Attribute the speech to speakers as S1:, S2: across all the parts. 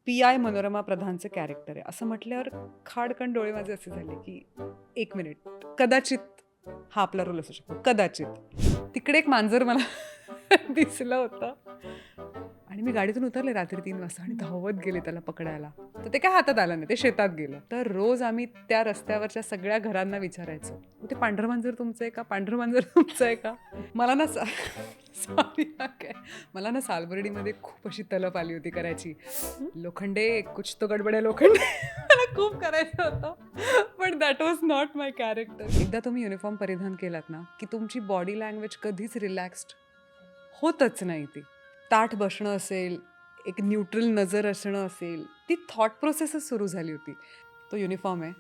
S1: पी.आय. Manorama प्रधानचं character आहे असं म्हटल्यावर खाडकन डोळे माझे असे झाले की एक मिनिट, कदाचित हा आपला रोल असू शकतो, कदाचित. तिकडे एक मांजर मला दिसलं होतं आणि मी गाडीतून उतरले रात्री 3 वाजता आणि धावत गेले त्याला पकडायला. तर ते काय हातात आलं नाही, ते शेतात गेलं. तर रोज आम्ही त्या रस्त्यावरच्या सगळ्या घरांना विचारायचो, "ते पांढरं मांजर तुमचं आहे का? पांढरं मांजर तुमचं आहे का?" मला ना सॉरी काय, मला ना सालबर्डीमध्ये खूप अशी तलप आली होती करायची. लोखंडे, कुछ तो गडबड है लोखंडे. मला खूप करायचं होतं. पण that was not my character. एकदा तुम्ही युनिफॉर्म परिधान केलात ना, की तुमची बॉडी लँग्वेज कधीच रिलॅक्स्ड होतच नाही ती. ताठ बसणं असेल, एक न्यूट्रल नजर असणं असेल, ती थॉट प्रोसेसच सुरू झाली होती. तो युनिफॉर्म आहे,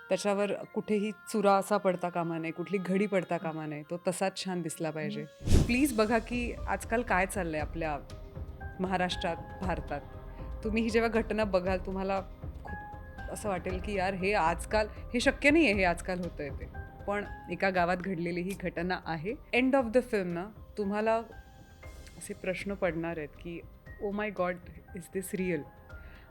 S1: त्याच्यावर कुठेही चुरा असा पडता कामा नये, कुठली घडी पडता कामा नये, तो तसाच छान दिसला पाहिजे. प्लीज बघा की आजकाल काय चाललंय आपल्या महाराष्ट्रात, भारतात. तुम्ही ही जेव्हा घटना बघाल तुम्हाला खूप असं वाटेल की यार हे आजकाल हे शक्य नाही आहे, हे आजकाल होतंय ते. पण एका गावात घडलेली ही घटना आहे. एंड ऑफ द फिल्म ना तुम्हाला असे प्रश्न पडणार आहेत की ओ my God, is this real?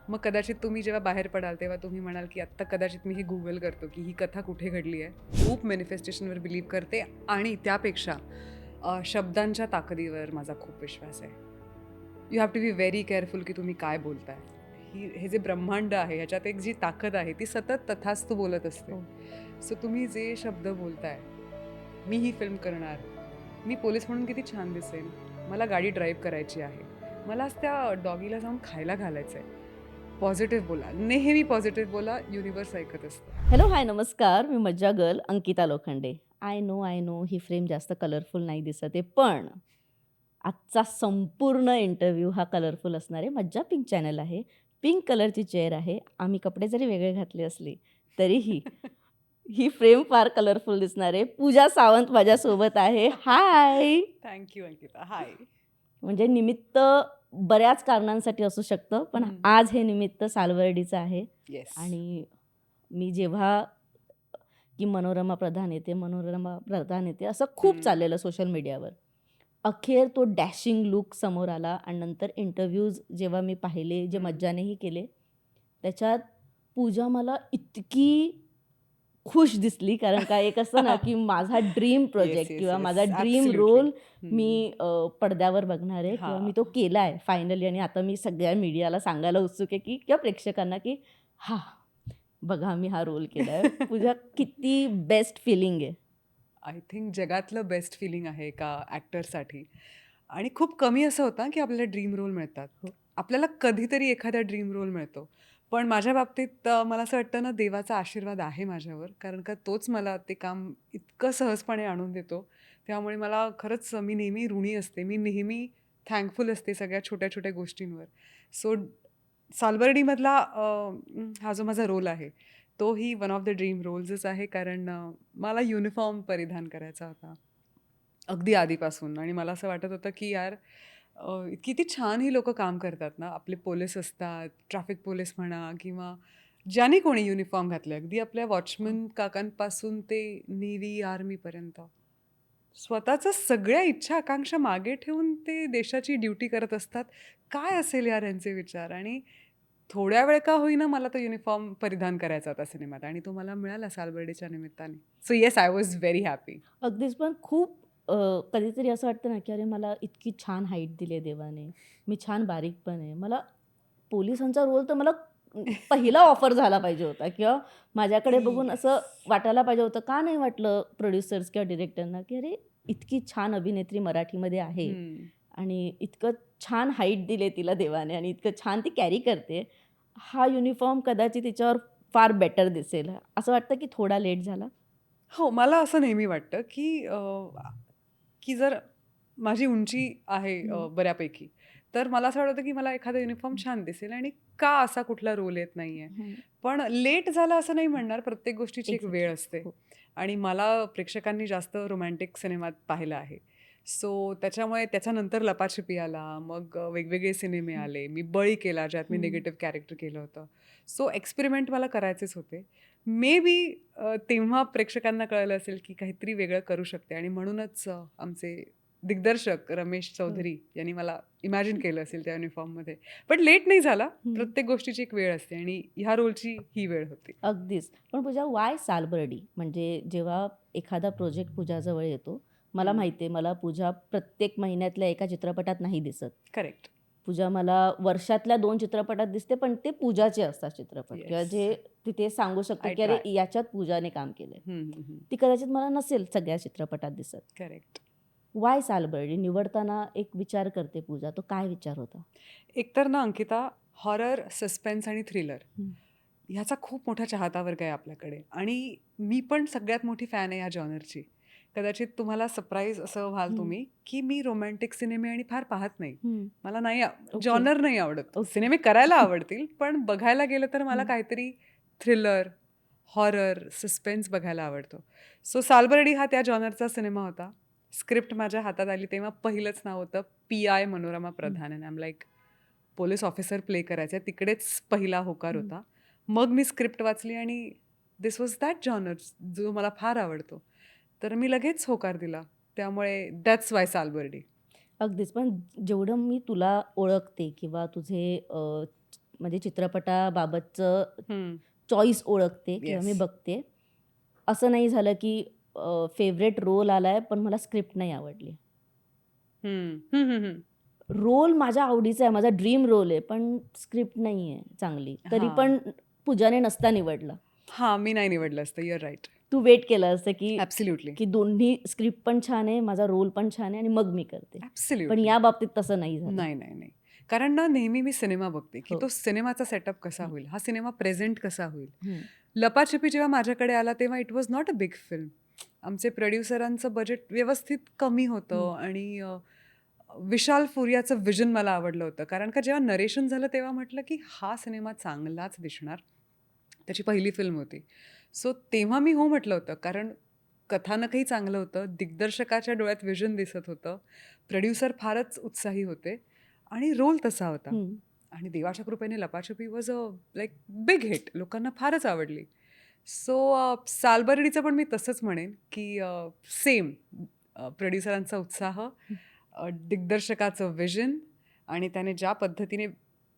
S1: मग कदाचित तुम्ही जेव्हा बाहेर पडाल तेव्हा तुम्ही म्हणाल की आत्ता कदाचित मी हे गुगल करतो की ही कथा कुठे घडली आहे. खूप मॅनिफेस्टेशनवर बिलीव्ह करते आणि त्यापेक्षा शब्दांच्या ताकदीवर माझा खूप विश्वास आहे. You have to be very careful की तुम्ही काय बोलताय. हे जे ब्रह्मांड आहे ह्याच्यात एक जी ताकद आहे ती सतत तथास्तु बोलत असते. सो तुम्ही जे शब्द बोलताय, मी ही फिल्म करणार, मी पोलीस म्हणून किती छान दिसेन, मला गाडी ड्राईव्ह करायची आहे, मला आज त्या डॉगीला जाऊन खायला घालायचं आहे. पॉझिटिव्ह बोला, नेहमी पॉझिटिव्ह बोला, युनिव्हर्स ऐकत असतं.
S2: हॅलो, हाय, नमस्कार. मी मज्जा girl Ankita Lokhande. I know he frame जास्त कलरफुल नाही दिसत आहे, पण आजचा संपूर्ण इंटरव्ह्यू हा कलरफुल असणार आहे. मज्जा पिंक चॅनल आहे. पिंक कलरची चेअर आहे. आम्ही कपडे जरी वेगळे घातले असले, तरीही ही फ्रेम फार कलरफुल दिसणार आहे. पूजा सावंत माझ्यासोबत आहे. हाय!
S1: थँक्यू अंकिता. हाय.
S2: म्हणजे निमित्त बऱ्याच कारणांसाठी असू शकतं, पण आज हे निमित्त सालवर्डीचं आहे.
S1: येस.
S2: आणि मी जेव्हा की मनोरमा प्रधान येते असं खूप चाललेलं सोशल मीडियावर. अखेर तो डॅशिंग लूक समोर आला आणि नंतर इंटरव्ह्यूज जेव्हा मी पाहिले, जे मज्जानेही केले, त्याच्यात पूजा मला इतकी खुश दिसली. कारण का एक असतं ना, की माझा ड्रीम
S1: येस,
S2: प्रोजेक्ट
S1: येस,
S2: किंवा माझा
S1: येस.
S2: Dream
S1: absolutely.
S2: रोल मी पडद्यावर बघणार आहे किंवा मी तो केला आहे फायनली. आणि आता मी सगळ्या मीडियाला सांगायला उत्सुक आहे, की किंवा प्रेक्षकांना, की हां, बघा मी हा रोल केला आहे. पूजा, किती बेस्ट फिलिंग आहे.
S1: आय थिंक जगातलं बेस्ट फिलिंग आहे एका ॲक्टरसाठी. आणि खूप कमी असं होतं की आपल्याला ड्रीम रोल मिळतात.
S2: हो.
S1: आपल्याला कधीतरी एखादा ड्रीम रोल मिळतो. पण माझ्या बाबतीत मला असं वाटतं ना, देवाचा आशीर्वाद आहे माझ्यावर. कारण का तोच मला ते काम इतकं सहजपणे आणून देतो. त्यामुळे मला खरंच मी नेहमी ऋणी असते. मी नेहमी थँकफुल असते सगळ्या छोट्या-छोट्या गोष्टींवर. सो सालबर्डीमधला हा जो माझा रोल आहे, तोही वन ऑफ द ड्रीम रोल्सच आहे. कारण मला युनिफॉर्म परिधान करायचा होता. अगदी आधीपासून. आणि मला असं वाटत होतं की यार किती छान ही लोकं काम करतात ना. आपले पोलीस असतात, ट्रॅफिक पोलीस म्हणा किंवा ज्याने कोणी युनिफॉर्म घातले, अगदी आपल्या वॉचमन काकांपासून ते नेव्ही, आर्मीपर्यंत. स्वतःच्या सगळ्या इच्छा, आकांक्षा मागे ठेवून ते देशाची ड्युटी करत असतात. काय असेल यार यांचे विचार? आणि थोड्या वेळ का होईना मला तो युनिफॉर्म परिधान करायचा होता सिनेमात आणि तो मला मिळाला सालबर्डेच्या निमित्ताने. So yes, I was very happy.
S2: अगदीच. पण खूप कधीतरी असं वाटतं ना, की अरे मला इतकी छान हाईट दिली आहे देवाने. मी छान बारीक पण आहे. मला पोलिसांचा रोल तर मला पहिला ऑफर झाला पाहिजे होता किंवा माझ्याकडे बघून असं वाटायला पाहिजे होतं. का नाही वाटलं प्रोड्युसर्स किंवा डिरेक्टरना, की अरे इतकी छान अभिनेत्री मराठीमध्ये आहे आणि इतकं छान हाईट दिली तिला देवाने आणि इतकं छान ती कॅरी करते. हा युनिफॉर्म कदाचित तिच्यावर फार बेटर दिसेल. असं वाटतं की थोडा लेट झाला?
S1: हो, मला असं नेहमी वाटतं, की जर माझी उंची आहे बऱ्यापैकी, तर मला असं वाटतं, की मला एखादा युनिफॉर्म छान दिसेल आणि का असा कुठला रोल येत नाहीये. पण लेट झालं असं नाही म्हणणार, प्रत्येक गोष्टीची एक
S2: एक्झॅक्टली.
S1: वेळ असते.
S2: हो.
S1: आणि मला प्रेक्षकांनी जास्त रोमॅन्टिक सिनेमात पाहिलं आहे. सो त्याच्यामुळे त्याच्यानंतर लपाछपी आला, मग वेगवेगळे सिनेमे आले. मी बळी केला, ज्यात मी निगेटिव्ह कॅरेक्टर केलं होतं. सो एक्सपेरिमेंट मला करायचेच होते. मे बी तेव्हा प्रेक्षकांना कळलं असेल की काहीतरी वेगळं करू शकते आणि म्हणूनच आमचे दिग्दर्शक रमेश चौधरी यांनी मला इमॅजिन केलं असेल त्या युनिफॉर्ममध्ये. पण लेट नाही झाला. प्रत्येक गोष्टीची एक वेळ असते आणि ह्या रोलची ही वेळ होती.
S2: अगदीच. पण पूजा, वाय सालबर्डी? म्हणजे जेव्हा एखादा प्रोजेक्ट पूजाजवळ येतो, मला माहिती आहे, मला पूजा प्रत्येक महिन्यातल्या एका चित्रपटात नाही दिसत.
S1: करेक्ट.
S2: पूजा मला वर्षातल्या 2 चित्रपटात दिसते, पण ते पूजाचे असतात चित्रपट किंवा
S1: Yes.
S2: जे तिथे सांगू शकतो
S1: I
S2: की अरे
S1: try.
S2: याच्यात पूजाने काम केलंय. ती कदाचित मला नसेल सगळ्या चित्रपटात दिसत.
S1: करेक्ट.
S2: वाय सालबर्डी निवडताना एक विचार करते पूजा, तो काय विचार होता?
S1: एकतर ना अंकिता, हॉरर, सस्पेन्स आणि थ्रिलर ह्याचा खूप मोठा चाहता वर्ग आहे आपल्याकडे आणि मी पण सगळ्यात मोठी फॅन आहे ह्या जॉनरची. कदाचित तुम्हाला सरप्राईज असं व्हाल तुम्ही की मी रोमॅन्टिक सिनेमे आणि फार पाहत नाही. मला नाही जॉनर नाही आवडत. सिनेमे करायला आवडतील पण बघायला गेलं तर मला काहीतरी थ्रिलर, हॉरर, सस्पेन्स बघायला आवडतो. सो सालबर्डी हा त्या जॉनरचा सिनेमा होता. स्क्रिप्ट माझ्या हातात आली तेव्हा पहिलंच नाव होतं PI मनोरमा प्रधान आणि I am like police officer play करायचं आहे. तिकडेच पहिला होकार होता. मग मी स्क्रिप्ट वाचली आणि दिस वॉज दॅट जॉनर जो मला फार आवडतो. तर मी लगेच होकार दिला. त्यामुळे दॅट्स वाय सालबर्डी.
S2: अगदीच. पण जेवढं मी तुला ओळखते किंवा तुझे म्हणजे चित्रपटाबाबतचं चॉईस ओळखते किंवा मी
S1: येस.
S2: बघते, असं नाही झालं की फेव्हरेट रोल आलाय पण मला स्क्रिप्ट नाही आवडली. रोल माझ्या आवडीचा आहे, माझा ड्रीम रोल आहे, पण स्क्रिप्ट नाही आहे चांगली. तरी
S1: हां.
S2: पण पूजाने नसता निवडला.
S1: हां, मी नाही निवडलं असतं. Your right.
S2: तू वेट केलं असतं की
S1: ॲब्सोल्युटली.
S2: की दोन्ही स्क्रिप्ट पण छान आहे, माझा रोल पण छान आहे आणि मग मी करते. पण
S1: ॲब्सोल्युटली.
S2: या बाबतीत तसं नाही झालं.
S1: नाही, नाही, नाही. कारण ना नेहमी मी सिनेमा बघते की
S2: हो.
S1: तो सिनेमाचा सेटअप कसा होईल, हा सिनेमा प्रेझेंट कसा होईल.
S2: हं.
S1: लपाछपी जेव्हा माझ्याकडे आला तेव्हा it was not a big film. आमचे प्रोड्युसरांचं बजेट व्यवस्थित कमी होतं आणि विशाल फुरियाचं विजन मला आवडलं होतं. कारण का जेव्हा नरेशन झालं तेव्हा म्हटलं की हा सिनेमा चांगलाच दिसणार. त्याची पहिली फिल्म होती. सो तेव्हा मी हो म्हटलं होतं. कारण कथानकही चांगलं होतं, दिग्दर्शकाच्या डोळ्यात विजन दिसत होतं, प्रोड्युसर फारच उत्साही होते आणि रोल तसा होता. आणि देवाच्या कृपेने लपाछपी was a like big hit. लोकांना फारच आवडली. सो सालबर्डीचं पण मी तसंच म्हणेन की सेम प्रोड्युसरांचा उत्साह, दिग्दर्शकाचं विजन आणि त्याने ज्या पद्धतीने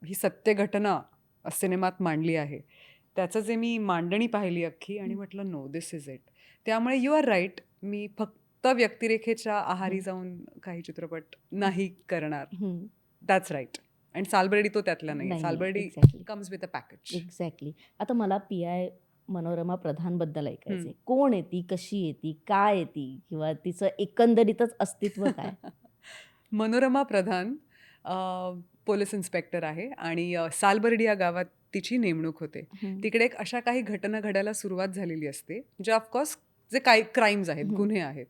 S1: ही सत्य घटना सिनेमात मांडली आहे, त्याचं जे मी मांडणी पाहिली अख्खी आणि म्हटलं नो दिस इज इट. त्यामुळे यू आर राईट. मी फक्त व्यक्तिरेखेच्या आहारी जाऊन काही चित्रपट नाही करणार. That's right. आणि सालबर्डी तो त्यातला नाही.
S2: नाही,
S1: Salbardi
S2: exactly.
S1: Comes with a package.
S2: Exactly. आता मला PI मनोरमा प्रधानबद्दल ऐकायचं आहे. कोण आहे ती? कशी आहे ती? काय आहे ती? किंवा तिचं एकंदरीतच अस्तित्व काय?
S1: मनोरमा प्रधान पोलीस इन्स्पेक्टर आहे आणि सालबर्डी या गावात तिची नेमणूक होते. तिकडे एक अशा काही घटना घडायला सुरुवात झालेली असते, जे ऑफकोर्स जे काही क्राईम्स आहेत, गुन्हे आहेत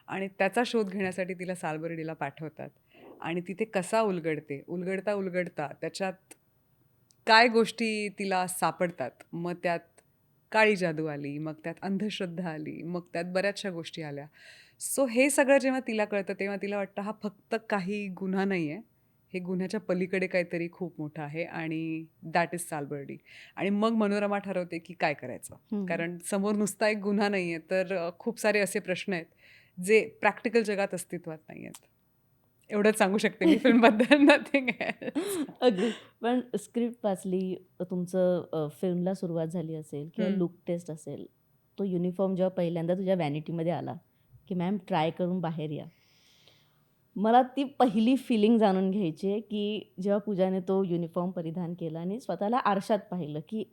S1: आणि त्याचा शोध घेण्यासाठी तिला सालबर्डीला पाठवतात. आणि तिथे कसा उलगडता उलगडता त्याच्यात काय गोष्टी तिला सापडतात. मग त्यात काळी जादू आली, मग त्यात अंधश्रद्धा आली, मग त्यात बऱ्याचशा गोष्टी आल्या. सो हे सगळं जेव्हा तिला कळतं तेव्हा तिला वाटतं हा फक्त काही गुन्हा नाही आहे, हे गुन्ह्याच्या पलीकडे काहीतरी खूप मोठं आहे आणि दॅट इज सालबर्डी. आणि मग मनोरमा ठरवते की काय करायचं. कारण समोर नुसता एक गुन्हा नाही आहे, तर खूप सारे असे प्रश्न आहेत जे प्रॅक्टिकल जगात अस्तित्वात नाही आहेत. एवढंच सांगू शकते मी फिल्मबद्दल, नथिंग एल्स.
S2: अगदी. पण स्क्रिप्ट वाचली, तुमचं फिल्मला सुरुवात झाली असेल किंवा लुक टेस्ट असेल. तो युनिफॉर्म जेव्हा पहिल्यांदा तुझ्या व्हॅनिटीमध्ये आला, की मॅम ट्राय करून बाहेर या. मला ती पहिली फिलिंग जाणून घ्यायची आहे, की जेव्हा पूजाने तो युनिफॉर्म परिधान केला आणि स्वतःला आरशात पाहिलं, की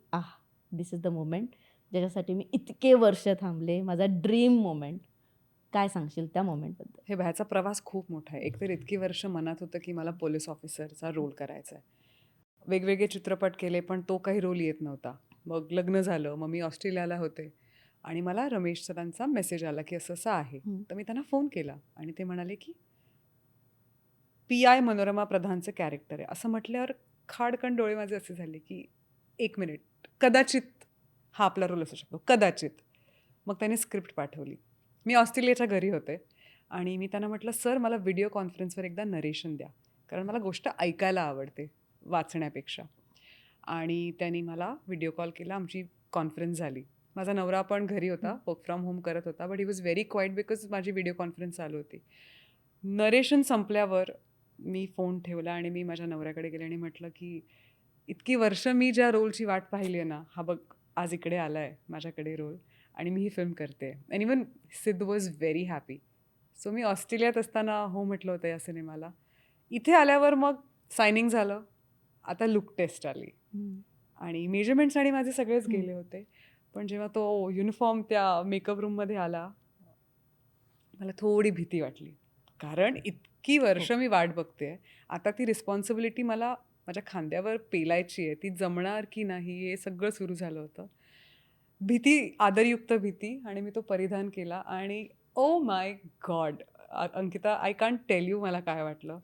S2: दिस इज द मोमेंट ज्याच्यासाठी मी इतके वर्ष थांबले. माझा ड्रीम मोमेंट. काय सांगशील त्या मोमेंटबद्दल?
S1: हे बाहेरचा प्रवास खूप मोठा आहे. एकतर इतकी वर्ष मनात होतं की मला पोलीस ऑफिसरचा रोल करायचा आहे. वेगवेगळे चित्रपट केले पण तो काही रोल येत नव्हता. मग लग्न झालं, मग मी ऑस्ट्रेलियाला होते आणि मला रमेश सरांचा मेसेज आला की असं असं आहे. तर मी त्यांना फोन केला आणि ते म्हणाले की PI मनोरमा प्रधानचं कॅरेक्टर आहे. असं म्हटल्यावर खाडकन डोळे माझे असे झाले की 1 मिनिट, कदाचित हा आपला रोल असू शकतो, कदाचित. मग त्याने स्क्रिप्ट पाठवली. मी ऑस्ट्रेलियाच्या घरी होते आणि मी त्यांना म्हटलं, सर मला व्हिडिओ कॉन्फरन्सवर एकदा नरेशन द्या. कारण मला गोष्ट ऐकायला आवडते वाचण्यापेक्षा. आणि त्यांनी मला व्हिडिओ कॉल केला. आमची कॉन्फरन्स झाली. माझा नवरा पण घरी होता, वर्क फ्रॉम होम करत होता. But he was very quiet because माझी व्हिडिओ कॉन्फरन्स चालू होती. नरेशन संपल्यावर मी फोन ठेवला आणि मी माझ्या नवऱ्याकडे गेले आणि म्हटलं की इतकी वर्ष मी ज्या रोलची वाट पाहिली आहे ना, हा बघ आज इकडे आला आहे माझ्याकडे रोल आणि मी ही फिल्म करते. अँड इवन सिद्ध वॉज व्हेरी हॅपी. सो मी ऑस्ट्रेलियात असताना हो म्हटलं होतं या सिनेमाला. इथे आल्यावर मग सायनिंग झालं. आता लुक टेस्ट आली आणि मेजरमेंट्स आणि माझे सगळेच गेले होते. पण जेव्हा तो युनिफॉर्म त्या मेकअप रूममध्ये आला, मला थोडी भीती वाटली. कारण इतकी वर्ष मी वाट बघते. आता ती रिस्पॉन्सिबिलिटी मला माझ्या खांद्यावर पेलायची आहे. ती जमणार की नाही हे सगळं सुरू झालं होतं. भीती, आदरयुक्त भीती आणि मी तो परिधान केला आणि oh my god! Ankita, I can't tell you मला काय वाटलं.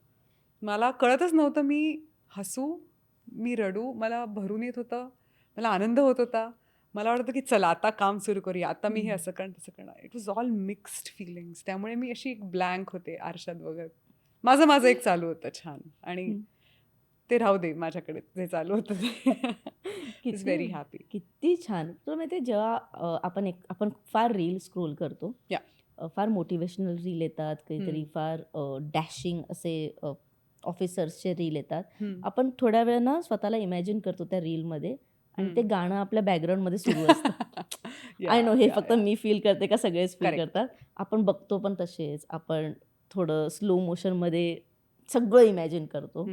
S1: मला कळतच नव्हतं मी हसू, मी रडू, मला भरून येत होतं, मला आनंद होत होता. मला वाटतं की चला आता काम सुरू करूया, आता मी हे असं करणार तसं करणार. It was all mixed feelings. त्यामुळे मी अशी एक ब्लँक होते आरशात बघत. माझं माझं एक चालू होतं छान आणि ते राहू दे माझ्याकडे जे चालू होतं ते. इज
S2: किती
S1: व्हेरी हॅपी.
S2: किती छान. तुला माहिती आहे जेव्हा आपण फार रील स्क्रोल करतो.
S1: या
S2: फार मोटिवेशनल रील येतात, काहीतरी फार डॅशिंग असे ऑफिसर्सचे रील येतात. आपण थोड्या वेळ ना स्वतःला इमॅजिन करतो त्या रीलमध्ये आणि ते गाणं आपल्या बॅकग्राऊंडमध्ये सुरू असतं. आय नो हे फक्त मी फील करते का सगळेच फील
S1: करेक्ट.
S2: करतात. आपण बघतो पण तसेच. आपण थोडं स्लो मोशनमध्ये सगळं इमॅजिन करतो.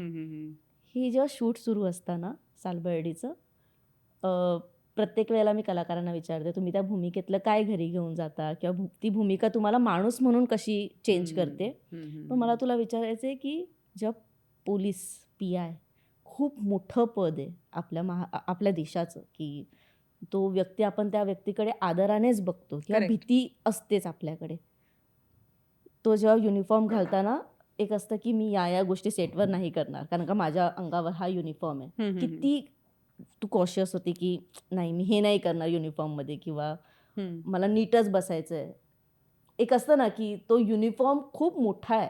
S2: ही जेव्हा शूट सुरू असतं ना सालबर्डीचं, प्रत्येक वेळेला मी कलाकारांना विचारते, तुम्ही त्या भूमिकेतलं काय घरी घेऊन जाता किंवा ती भूमिका तुम्हाला माणूस म्हणून कशी चेंज करते. पण मला तुला विचारायचं आहे की जेव्हा पोलीस PI खूप मोठं पद आहे आपल्या देशाचं, की तो व्यक्ती आपण त्या व्यक्तीकडे आदरानेच बघतो किंवा
S1: Correct.
S2: भीती असतेच आपल्याकडे. तो जेव्हा युनिफॉर्म घालताना एक असतं की मी या गोष्टी सेटवर नाही करणार कारण का माझ्या अंगावर हा युनिफॉर्म आहे. किती तू कॉशियस होती की नाही मी हे नाही करणार युनिफॉर्ममध्ये किंवा मला नीटच बसायचं आहे. एक असतं ना की तो युनिफॉर्म खूप मोठा आहे,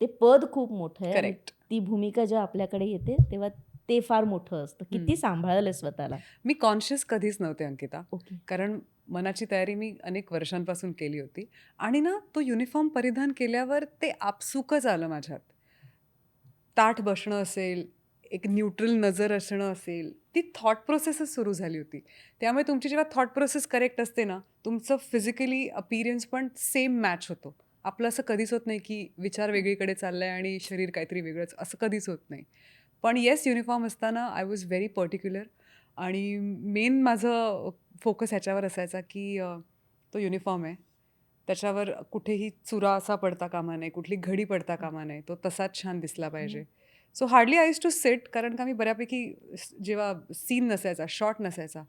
S2: ते पद खूप मोठं आहे आणि
S1: करेक्ट.
S2: ती भूमिका जेव्हा आपल्याकडे येते तेव्हा ते फार मोठं असतं. किती सांभाळलंय स्वतःला.
S1: मी कॉन्शियस कधीच नव्हते अंकिता.
S2: ओके.
S1: कारण मनाची तयारी मी अनेक वर्षांपासून केली होती आणि ना तो युनिफॉर्म परिधान केल्यावर ते आपसुकच आलं माझ्यात. ताठ बसणं असेल, एक न्यूट्रल नजर असणं असेल, ती थॉट प्रोसेसच सुरू झाली होती. त्यामुळे तुमची जेव्हा थॉट प्रोसेस करेक्ट असते ना, तुमचं फिजिकली अपीरियन्स पण सेम मॅच होतो. आपलं असं कधीच होत नाही की विचार वेगळीकडे चाललाय आणि शरीर काहीतरी वेगळंच, असं कधीच होत नाही. पण येस, युनिफॉर्म असताना आय वॉज व्हेरी पर्टिक्युलर आणि मेन माझं फोकस ह्याच्यावर असायचा की तो युनिफॉर्म आहे. त्याच्यावर कुठेही चुरा असा पडता कामा नये, कुठली घडी पडता कामा नये. तो तसाच छान दिसला पाहिजे. So hardly I used to sit कारण का मी बऱ्यापैकी जेव्हा सीन नसायचा, शॉट नसायचा,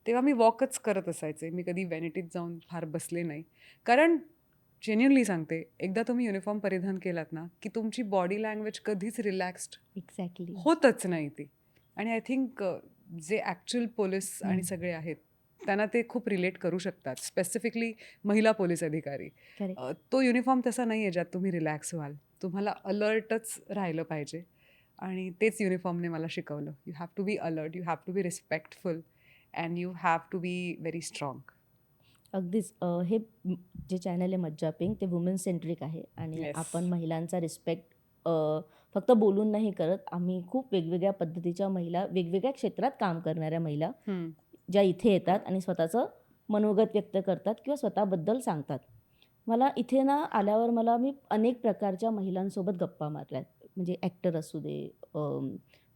S1: तेव्हा मी वॉकच करत असायचे. मी कधी व्हॅनिटीत जाऊन फार बसले नाही. कारण जेन्युइनली सांगते, एकदा तुम्ही युनिफॉर्म परिधान केलात ना, की तुमची बॉडी लँग्वेज कधीच रिलॅक्स्ड
S2: एक्झॅक्टली.
S1: होतच नाही ती. आणि आय थिंक जे ॲक्च्युअल पोलीस आणि सगळे आहेत, त्यांना ते खूप रिलेट करू शकतात. स्पेसिफिकली महिला पोलीस अधिकारी.
S2: करेक्ट.
S1: तो युनिफॉर्म तसा नाही आहे ज्यात तुम्ही रिलॅक्स व्हाल. तुम्हाला अलर्टच राहिलं पाहिजे आणि तेच युनिफॉर्मने मला शिकवलं. You have to be alert, you have to be respectful and you have to be very strong.
S2: अगदीच हे जे चॅनल आहे मज्जा पिंक ते वुमेन सेंट्रिक आहे आणि
S1: Yes.
S2: आपण महिलांचा रिस्पेक्ट फक्त बोलून नाही करत. आम्ही खूप वेगवेगळ्या पद्धतीच्या महिला, वेगवेगळ्या क्षेत्रात काम करणाऱ्या महिला ज्या इथे येतात आणि स्वतःचं मनोगत व्यक्त करतात किंवा स्वतःबद्दल सांगतात. मला इथे ना आल्यावर मी अनेक प्रकारच्या महिलांसोबत गप्पा मारल्यात. म्हणजे ॲक्टर असू दे,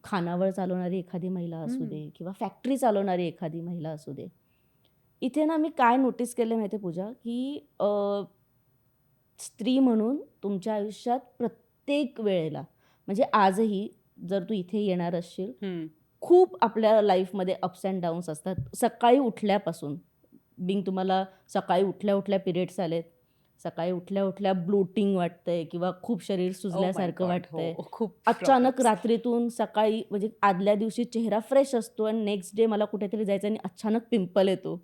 S2: खानावळ चालवणारी एखादी महिला असू दे किंवा फॅक्टरी चालवणारी एखादी महिला असू दे. इथे ना मी काय नोटीस केलं माहिती आहे पूजा, की स्त्री म्हणून तुमच्या आयुष्यात प्रत्येक वेळेला म्हणजे आजही जर तू इथे येणार असशील, खूप आपल्या लाईफमध्ये अप्स अँड डाऊन्स असतात. सकाळी उठल्यापासून तुम्हाला सकाळी उठल्या-उठल्या पिरियड्स आलेत. सकाळी उठल्या-उठल्या ब्लोटिंग वाटतंय किंवा खूप शरीर सुजल्यासारखं वाटतंय.
S1: खूप
S2: अचानक रात्रीतून सकाळी म्हणजे आदल्या दिवशी चेहरा फ्रेश असतो आणि नेक्स्ट डे मला कुठेतरी जायचं आणि अचानक पिंपल येतो.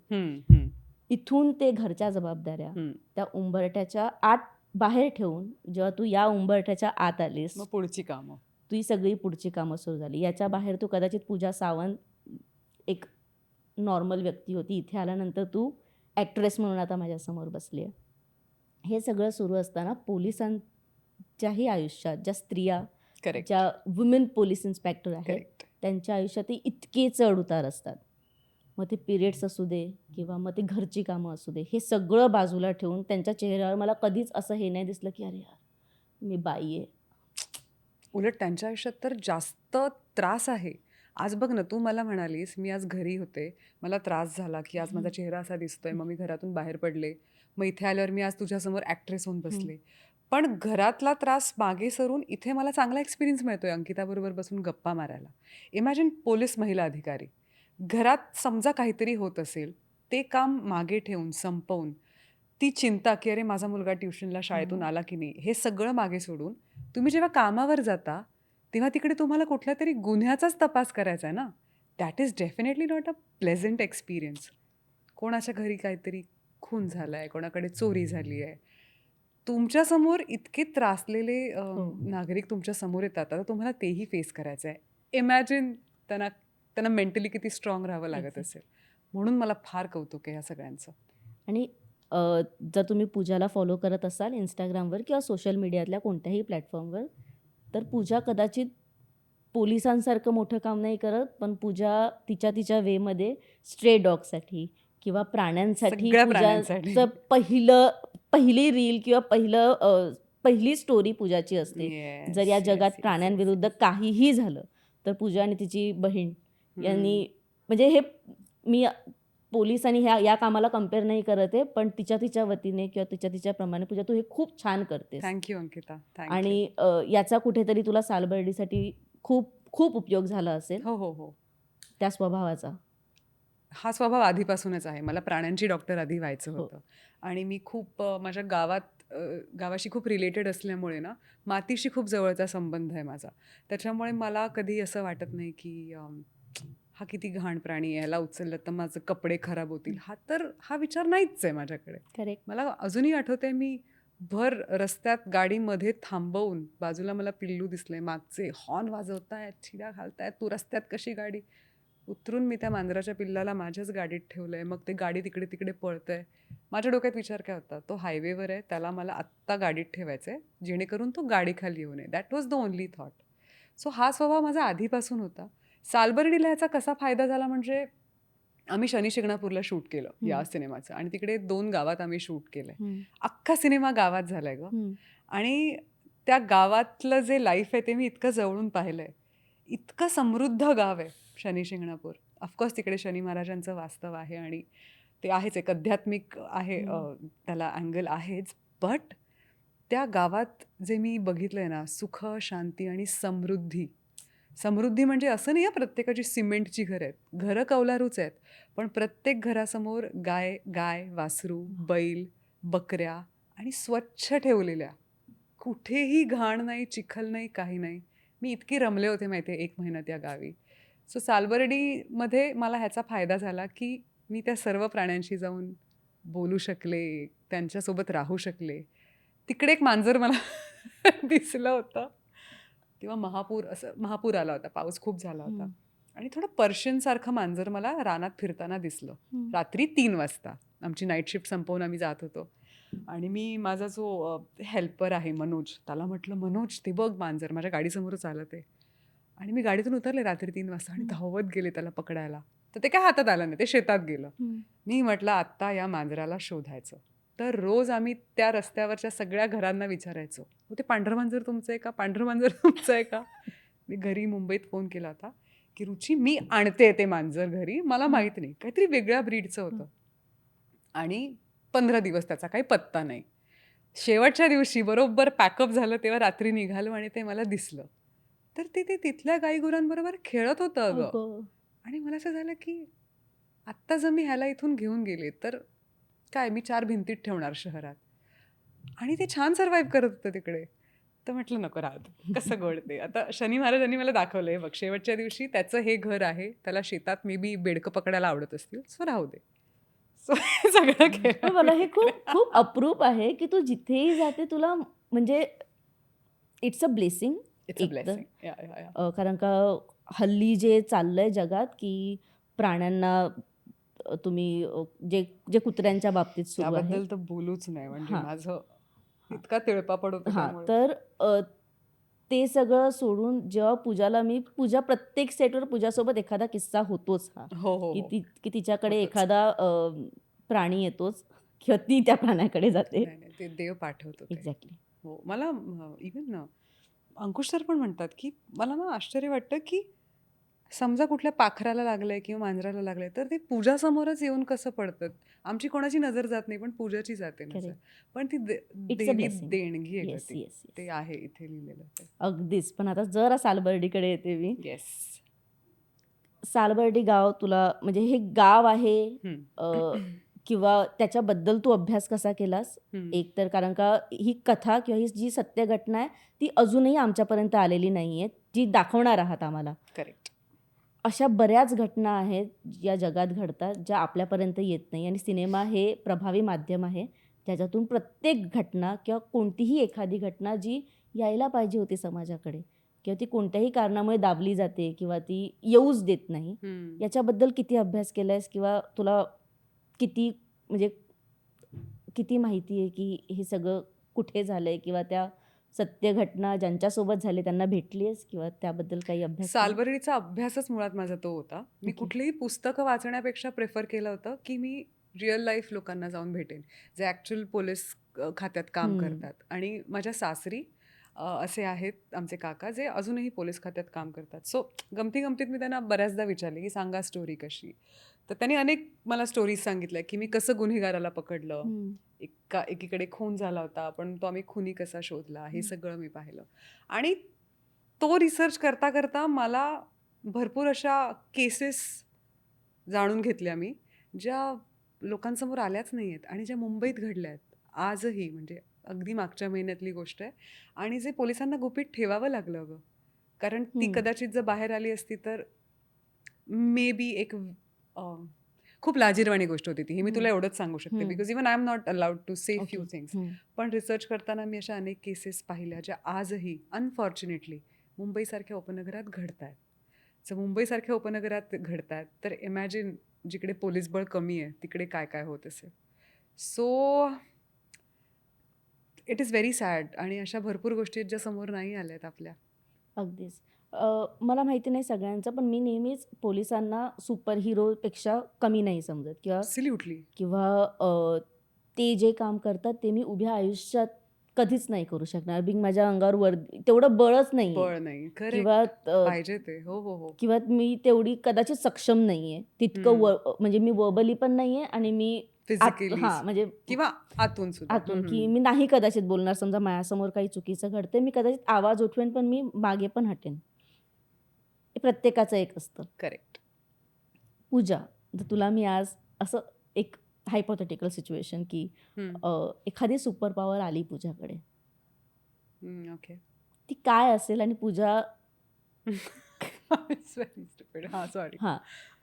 S2: इथून ते घरच्या जबाबदाऱ्या, त्या उंबरठ्याच्या आत बाहेर ठेवून जेव्हा तू या उंबरठ्याच्या आत आलीस,
S1: मग पुढची कामं.
S2: ही सगळी पुढची कामं सुरू झाली. याच्या बाहेर तू कदाचित पूजा सावंत एक नॉर्मल व्यक्ती होती. इथे आल्यानंतर तू ॲक्ट्रेस म्हणून आता माझ्यासमोर बसली आहे. हे सगळं सुरू असताना ज्याही आयुष्यात ज्या स्त्रिया
S1: करेक्ट
S2: ज्या वुमेन पोलीस इन्स्पेक्टर आहेत
S1: करेक्ट
S2: त्यांच्या आयुष्यातही इतके चढ उतार असतात. मग ते पिरियड्स असू दे किंवा मग ते घरची कामं असू दे, हे सगळं बाजूला ठेवून त्यांच्या चेहऱ्यावर मला कधीच असं हे नाही दिसलं की अरे यार मी बाई आहे.
S1: उलट त्यांच्या आयुष्यात तर जास्त त्रास आहे. आज बघ ना, तू मला म्हणालीस, मी आज घरी होते, मला त्रास झाला, की आज माझा चेहरा असा दिसतोय, मग मी घरातून बाहेर पडले. मग इथे आल्यावर मी आज तुझ्यासमोर ॲक्ट्रेस होऊन बसले. पण घरातला त्रास मागे सरून इथे मला चांगला एक्सपिरियन्स मिळतोय अंकिताबरोबर बसून गप्पा मारायला. इमॅजिन पोलीस महिला अधिकारी. घरात समजा काहीतरी होत असेल, ते काम मागे ठेवून, संपवून, ती चिंता, की अरे माझा मुलगा ट्युशनला, शाळेतून आला की नाही, हे सगळं मागे सोडून तुम्ही जेव्हा कामावर जाता तेव्हा तिकडे तुम्हाला कुठल्या तरी गुन्ह्याचाच तपास करायचा आहे ना. That is definitely not a pleasant experience. कोणाच्या घरी काहीतरी खून झाला आहे, कोणाकडे चोरी झाली आहे, तुमच्यासमोर इतके त्रासलेले
S2: हो.
S1: नागरिक तुमच्या समोर येतात, आता तुम्हाला तेही फेस करायचं आहे. इमॅजिन त्यांना त्यांना मेंटली किती स्ट्रॉंग राहावं लागत
S2: Exactly.
S1: असेल. म्हणून मला फार कौतुक आहे ह्या सगळ्यांचं.
S2: आणि जर तुम्ही पूजाला फॉलो करत असाल इंस्टाग्रामवर किंवा सोशल मीडियातल्या कोणत्याही प्लॅटफॉर्मवर, तर पूजा कदाचित पोलिसांसारखं मोठं काम नाही करत, पण पूजा तिच्या तिच्या वेमध्ये स्ट्रे डॉगसाठी किंवा प्राण्यांसाठी
S1: सगळ्या प्राण्यांसाठी.
S2: पूजाचं पहिली रील किंवा पहिली स्टोरी पूजाची असते.
S1: Yes,
S2: जर या
S1: yes,
S2: जगात
S1: yes,
S2: प्राण्यांविरुद्ध
S1: yes.
S2: काहीही झालं, तर पूजा आणि तिची बहीण यांनी म्हणजे हे मी पोलीस आणि या कामाला कम्पेअर नाही करत आहे, पण तिच्या तिच्या वतीने किंवा तिच्या तिच्या प्रमाणे पूजा तू हे खूप छान करतेस.
S1: Thank you Ankita, thank you.
S2: आणि याचा कुठेतरी तुला सालबर्डीसाठी खूप खूप उपयोग झाला असेल
S1: हो हो हो.
S2: त्या स्वभावाचा.
S1: हा स्वभाव आधीपासूनच आहे. मला प्राण्यांची डॉक्टर आधी व्हायचं
S2: हो.
S1: होतं. आणि मी खूप माझ्या गावाशी खूप रिलेटेड असल्यामुळे ना, मातीशी खूप जवळचा संबंध आहे माझा. त्याच्यामुळे मला कधी असं वाटत नाही की हा किती घाण प्राणी आहे, ह्याला उचललं तर माझे कपडे खराब होतील. हा विचार नाहीच आहे माझ्याकडे.
S2: करेक्ट.
S1: मला अजूनही आठवतंय, मी भर रस्त्यात गाडीमध्ये थांबवून, बाजूला मला पिल्लू दिसलंय, मागचे हॉर्न वाजवतायत, शिव्या घालतायत, तू रस्त्यात कशी गाडी, उतरून मी त्या मांजराच्या पिल्लाला माझ्याच गाडीत ठेवलंय. मग ते गाडी तिकडे तिकडे पळतंय. माझ्या डोक्यात विचार काय होता, तो हायवेवर आहे, त्याला मला आत्ता गाडीत ठेवायचं आहे, जेणेकरून तो गाडीखाली येऊ नये. That was the only thought. So हा स्वभाव माझा आधीपासून होता. सालबर्डीला ह्याचा कसा फायदा झाला म्हणजे, आम्ही शनी शिंगणापूरला शूट केलं या सिनेमाचं, आणि तिकडे 2 गावात आम्ही शूट केलंय. अख्खा सिनेमा गावात झालाय गं. आणि त्या गावातलं जे लाईफ आहे ते मी इतकं जवळून पाहिलंय. इतकं समृद्ध गाव आहे शनी शिंगणापूर. ऑफकोर्स तिकडे शनी महाराजांचं वास्तव आहे आणि ते आहेच, एक आध्यात्मिक आहे, त्याला अँगल आहेच. बट त्या गावात जे मी बघितलंय ना, सुख, शांती आणि समृद्धी. समृद्धी म्हणजे असं नाही आहे प्रत्येकाची सिमेंटची घरं आहेत. घरं कौलारूच आहेत. पण प्रत्येक घरासमोर गाय, वासरू, बैल, बकऱ्या आणि स्वच्छ ठेवलेल्या. कुठेही घाण नाही, चिखल नाही, काही नाही. मी इतकी रमले होते माहिती आहे 1 महिना त्या गावी. सो सालबर्डीमध्ये मला ह्याचा फायदा झाला, की मी त्या सर्व प्राण्यांशी जाऊन बोलू शकले, त्यांच्यासोबत राहू शकले. तिकडे एक मांजर मला दिसलं होतं. तेव्हा महापूर आला होता, पाऊस खूप झाला होता. आणि थोडं पर्शियनसारखं मांजर मला रानात फिरताना दिसलं. रात्री 3 वाजता आमची नाईट शिफ्ट संपवून आम्ही जात होतो. आणि मी माझा जो हेल्पर आहे मनोज, त्याला म्हटलं, मनोज ते बघ मांजर माझ्या गाडीसमोरच चालत आहे. आणि मी गाडीतून उतरले रात्री 3 वाजता आणि धावत गेले त्याला पकडायला. तर ते काय हातात आलं नाही, ते शेतात गेलं. मी म्हटलं आत्ता या मांजराला शोधायचं. तर रोज आम्ही त्या रस्त्यावरच्या सगळ्या घरांना विचारायचो, हो ते पांढरं मांजर तुमचं आहे का, पांढरं मांजर तुमचं आहे का. मी घरी मुंबईत फोन केला होता की रुची मी आणते ते मांजर घरी, मला माहीत नाही, काहीतरी वेगळ्या ब्रीडचं होतं. आणि 15 दिवस त्याचा काही पत्ता नाही. शेवटच्या दिवशी बरोबर पॅकअप झालं तेव्हा रात्री निघालो आणि ते मला दिसलं. तर ते तिथल्या गाईगुरांबरोबर खेळत होतं अगं. आणि मला असं झालं की आत्ता जर मी ह्याला इथून घेऊन गेले तर काय, मी 4 भिंतीत ठेवणार शहरात. आणि ते छान सर्व्हाइव्ह करत होतं तिकडे. तर म्हटलं नको राहू दे. कसं गोड ते. आता शनी महाराजांनी मला दाखवलं, हे बघ शेवटच्या दिवशी त्याचं हे घर आहे, त्याला शेतात मे बी बेडकं पकडायला आवडत असतील, सो राहू दे. सो हे सगळं केलं.
S2: पण मला हे खूप खूप अप्रूप आहे की तू जिथेही जाते तुला म्हणजे it's a blessing.
S1: It's a blessing. या या या.
S2: कारण का हल्ली जे चाललंय जगात की प्राण्यांना तुम्ही जे जे कुत्र्यांच्या बाबतीत सुरू आहे
S1: त्याबद्दल तर बोलूच नाही. म्हणजे
S2: हां.
S1: माझं इतका तिळपापड होता
S2: हां,
S1: त्यामुळे.
S2: तर ते सगळं सोडून जेव्हा पूजा प्रत्येक सेटवर पूजासोबत एखादा किस्सा होतोच हा,
S1: हो, हो, हो.
S2: की तिच्याकडे
S1: होतंच.
S2: एखादा प्राणी येतोच किंवा ती त्या प्राण्याकडे जाते.
S1: नाही, नाही. ते देव पाठवतो ते.
S2: एक्झॅक्टली.
S1: हो. मला इव्हन अंकुश सर पण म्हणतात, की मला ना आश्चर्य वाटतं, की समजा कुठल्या पाखराला लागलंय किंवा मांजराला लागलंय, तर ते पूजासमोरच येऊन कसं पडतात. आमची कोणाची नजर जात नाही, पण पूजाची जाते नजर.
S2: करेक्ट.
S1: पण ती
S2: इट्स अ
S1: देवी
S2: ब्लेसिंग.
S1: देणगी आहे गं
S2: येस,
S1: ती.
S2: Yes, yes.
S1: ते आहे इथे लिहिलेलं ते.
S2: अगदीच. पण आता जरा सालबर्डीकडे येते मी.
S1: येस.
S2: सालबर्डी गाव तुला म्हणजे हे गाव आहे
S1: हं.
S2: किंवा त्याच्याबद्दल तू अभ्यास कसा केलास?
S1: हं.
S2: एक तर कारण का ही कथा किंवा ही जी सत्य घटना आहे ती अजूनही आमच्यापर्यंत आलेली नाही आहे, जी दाखवणार आहात आम्हाला.
S1: करेक्ट.
S2: अशा बऱ्याच घटना आहेत या जगात घडतात ज्या आपल्यापर्यंत येत नाही आणि सिनेमा हे प्रभावी माध्यम आहे ज्याच्यातून प्रत्येक घटना किंवा कोणतीही एखादी घटना जी यायला पाहिजे होती समाजाकडे किंवा ती कोणत्याही कारणामुळे दाबली जाते किंवा ती येऊच देत नाही,
S1: हं.
S2: याच्याबद्दल किती अभ्यास केलायस किंवा तुला किती म्हणजे किती माहिती आहे की हे सगळं कुठे झालंय किंवा त्या सत्य घटना ज्यांच्यासोबत झाले त्यांना भेटली आहेस किंवा त्याबद्दल काही अभ्यास केला?
S1: सालबर्डीचा अभ्यासच मुळात माझा तो होता. मी
S2: ओके.
S1: कुठलीही पुस्तकं वाचण्यापेक्षा प्रिफर केलं होतं, की मी रिअल लाईफ लोकांना जाऊन भेटेन, जे ॲक्चुअल पोलीस खात्यात काम
S2: हम्म.
S1: करतात. आणि माझ्या सासरी असे आहेत आमचे काका, जे अजूनही पोलीस खात्यात काम करतात. सो गमती-गमतीत मी त्यांना बऱ्याचदा विचारले, की सांगा स्टोरी कशी? तर त्यांनी अनेक मला स्टोरीज सांगितल्या, की मी कसं गुन्हेगाराला पकडलं.
S2: हम्म.
S1: एकीकडे खून झाला होता, पण तो आम्ही खुनी कसा शोधला, हे
S2: हम्म.
S1: सगळं मी पाहिलं. आणि तो रिसर्च करता करता मला भरपूर अशा केसेस जाणून घेतल्या मी, ज्या लोकांसमोर आल्याच नाही आहेत आणि ज्या मुंबईत घडल्या आहेत आजही. म्हणजे अगदी मागच्या महिन्यातली गोष्ट आहे. आणि जे पोलिसांना गुपित ठेवावं लागलं अगं, कारण ती
S2: हम्म.
S1: कदाचित जर बाहेर आली असती तर मे बी एक खूप लाजिरवाणी गोष्ट होती ती. हे मी तुला
S2: हम्म.
S1: एवढंच सांगू शकते,
S2: hmm.
S1: Because even I am not allowed to say
S2: okay.
S1: Few things.
S2: Hmm.
S1: पण रिसर्च करताना मी अशा अनेक केसेस पाहिल्या, ज्या आजही अनफॉर्च्युनेटली मुंबईसारख्या उपनगरात घडत आहेत. जर मुंबईसारख्या उपनगरात घडत आहेत, तर इमॅजिन जिकडे पोलीस बळ कमी आहे, तिकडे काय काय होत असेल. So it is very sad. आणि अशा भरपूर गोष्टी आहेत, ज्या समोर नाही आल्या आहेत आपल्या.
S2: अगदीच. मला माहिती नाही सगळ्यांचं, पण मी नेहमीच पोलिसांना सुपर हिरोपेक्षा कमी नाही समजत किंवा
S1: ॲब्सोल्युटली.
S2: किंवा ते जे काम करतात ते मी उभ्या आयुष्यात कधीच नाही करू शकणार. बिंग माझ्या अंगावर तेवढं बळच नाही आहे
S1: बळ नाही.
S2: किंवा
S1: करेक्ट. पाहिजे ते. हो, हो, हो.
S2: किंवा मी तेवढी कदाचित सक्षम नाही आहे. तितकं
S1: हं.
S2: म्हणजे मी वर्बली पण नाही आहे आणि मी
S1: फिजिकली
S2: हां, म्हणजे
S1: किंवा आतून सुद्धा.
S2: आतून की मी नाही कदाचित बोलणार. समजा माझ्यासमोर काही चुकीचं घडतंय, मी कदाचित आवाज उठवेन, पण मी मागे पण हटेन. हे प्रत्येकाचं एक असतं.
S1: करेक्ट.
S2: पूजा, तर तुला मी आज असं एक हायपोथेटिकल सिच्युएशन की एखादी सुपर पॉवर आली पूजाकडे.
S1: ओके.
S2: ती काय असेल आणि पूजा
S1: इट्स व्हेरी स्टुपिड. हां, सॉरी.
S2: हां,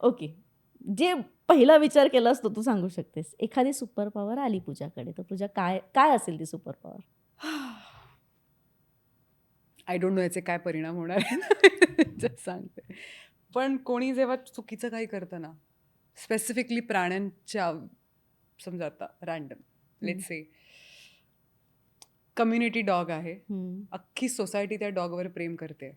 S2: ओके. जे पहिला विचार केलास तो तू सांगू शकतेस. एखादी सुपर पॉवर आली पूजाकडे, तर पूजा काय काय असेल ती super power?
S1: I don't no याचे काय परिणाम होणार आहेत. जस्ट सांगते. पण कोणी जेव्हा चुकीचं काही करतं ना, स्पेसिफिकली प्राण्यांच्या, समजा आता random let's say community dog आहे. अख्खी सोसायटी त्या डॉगवर प्रेम करते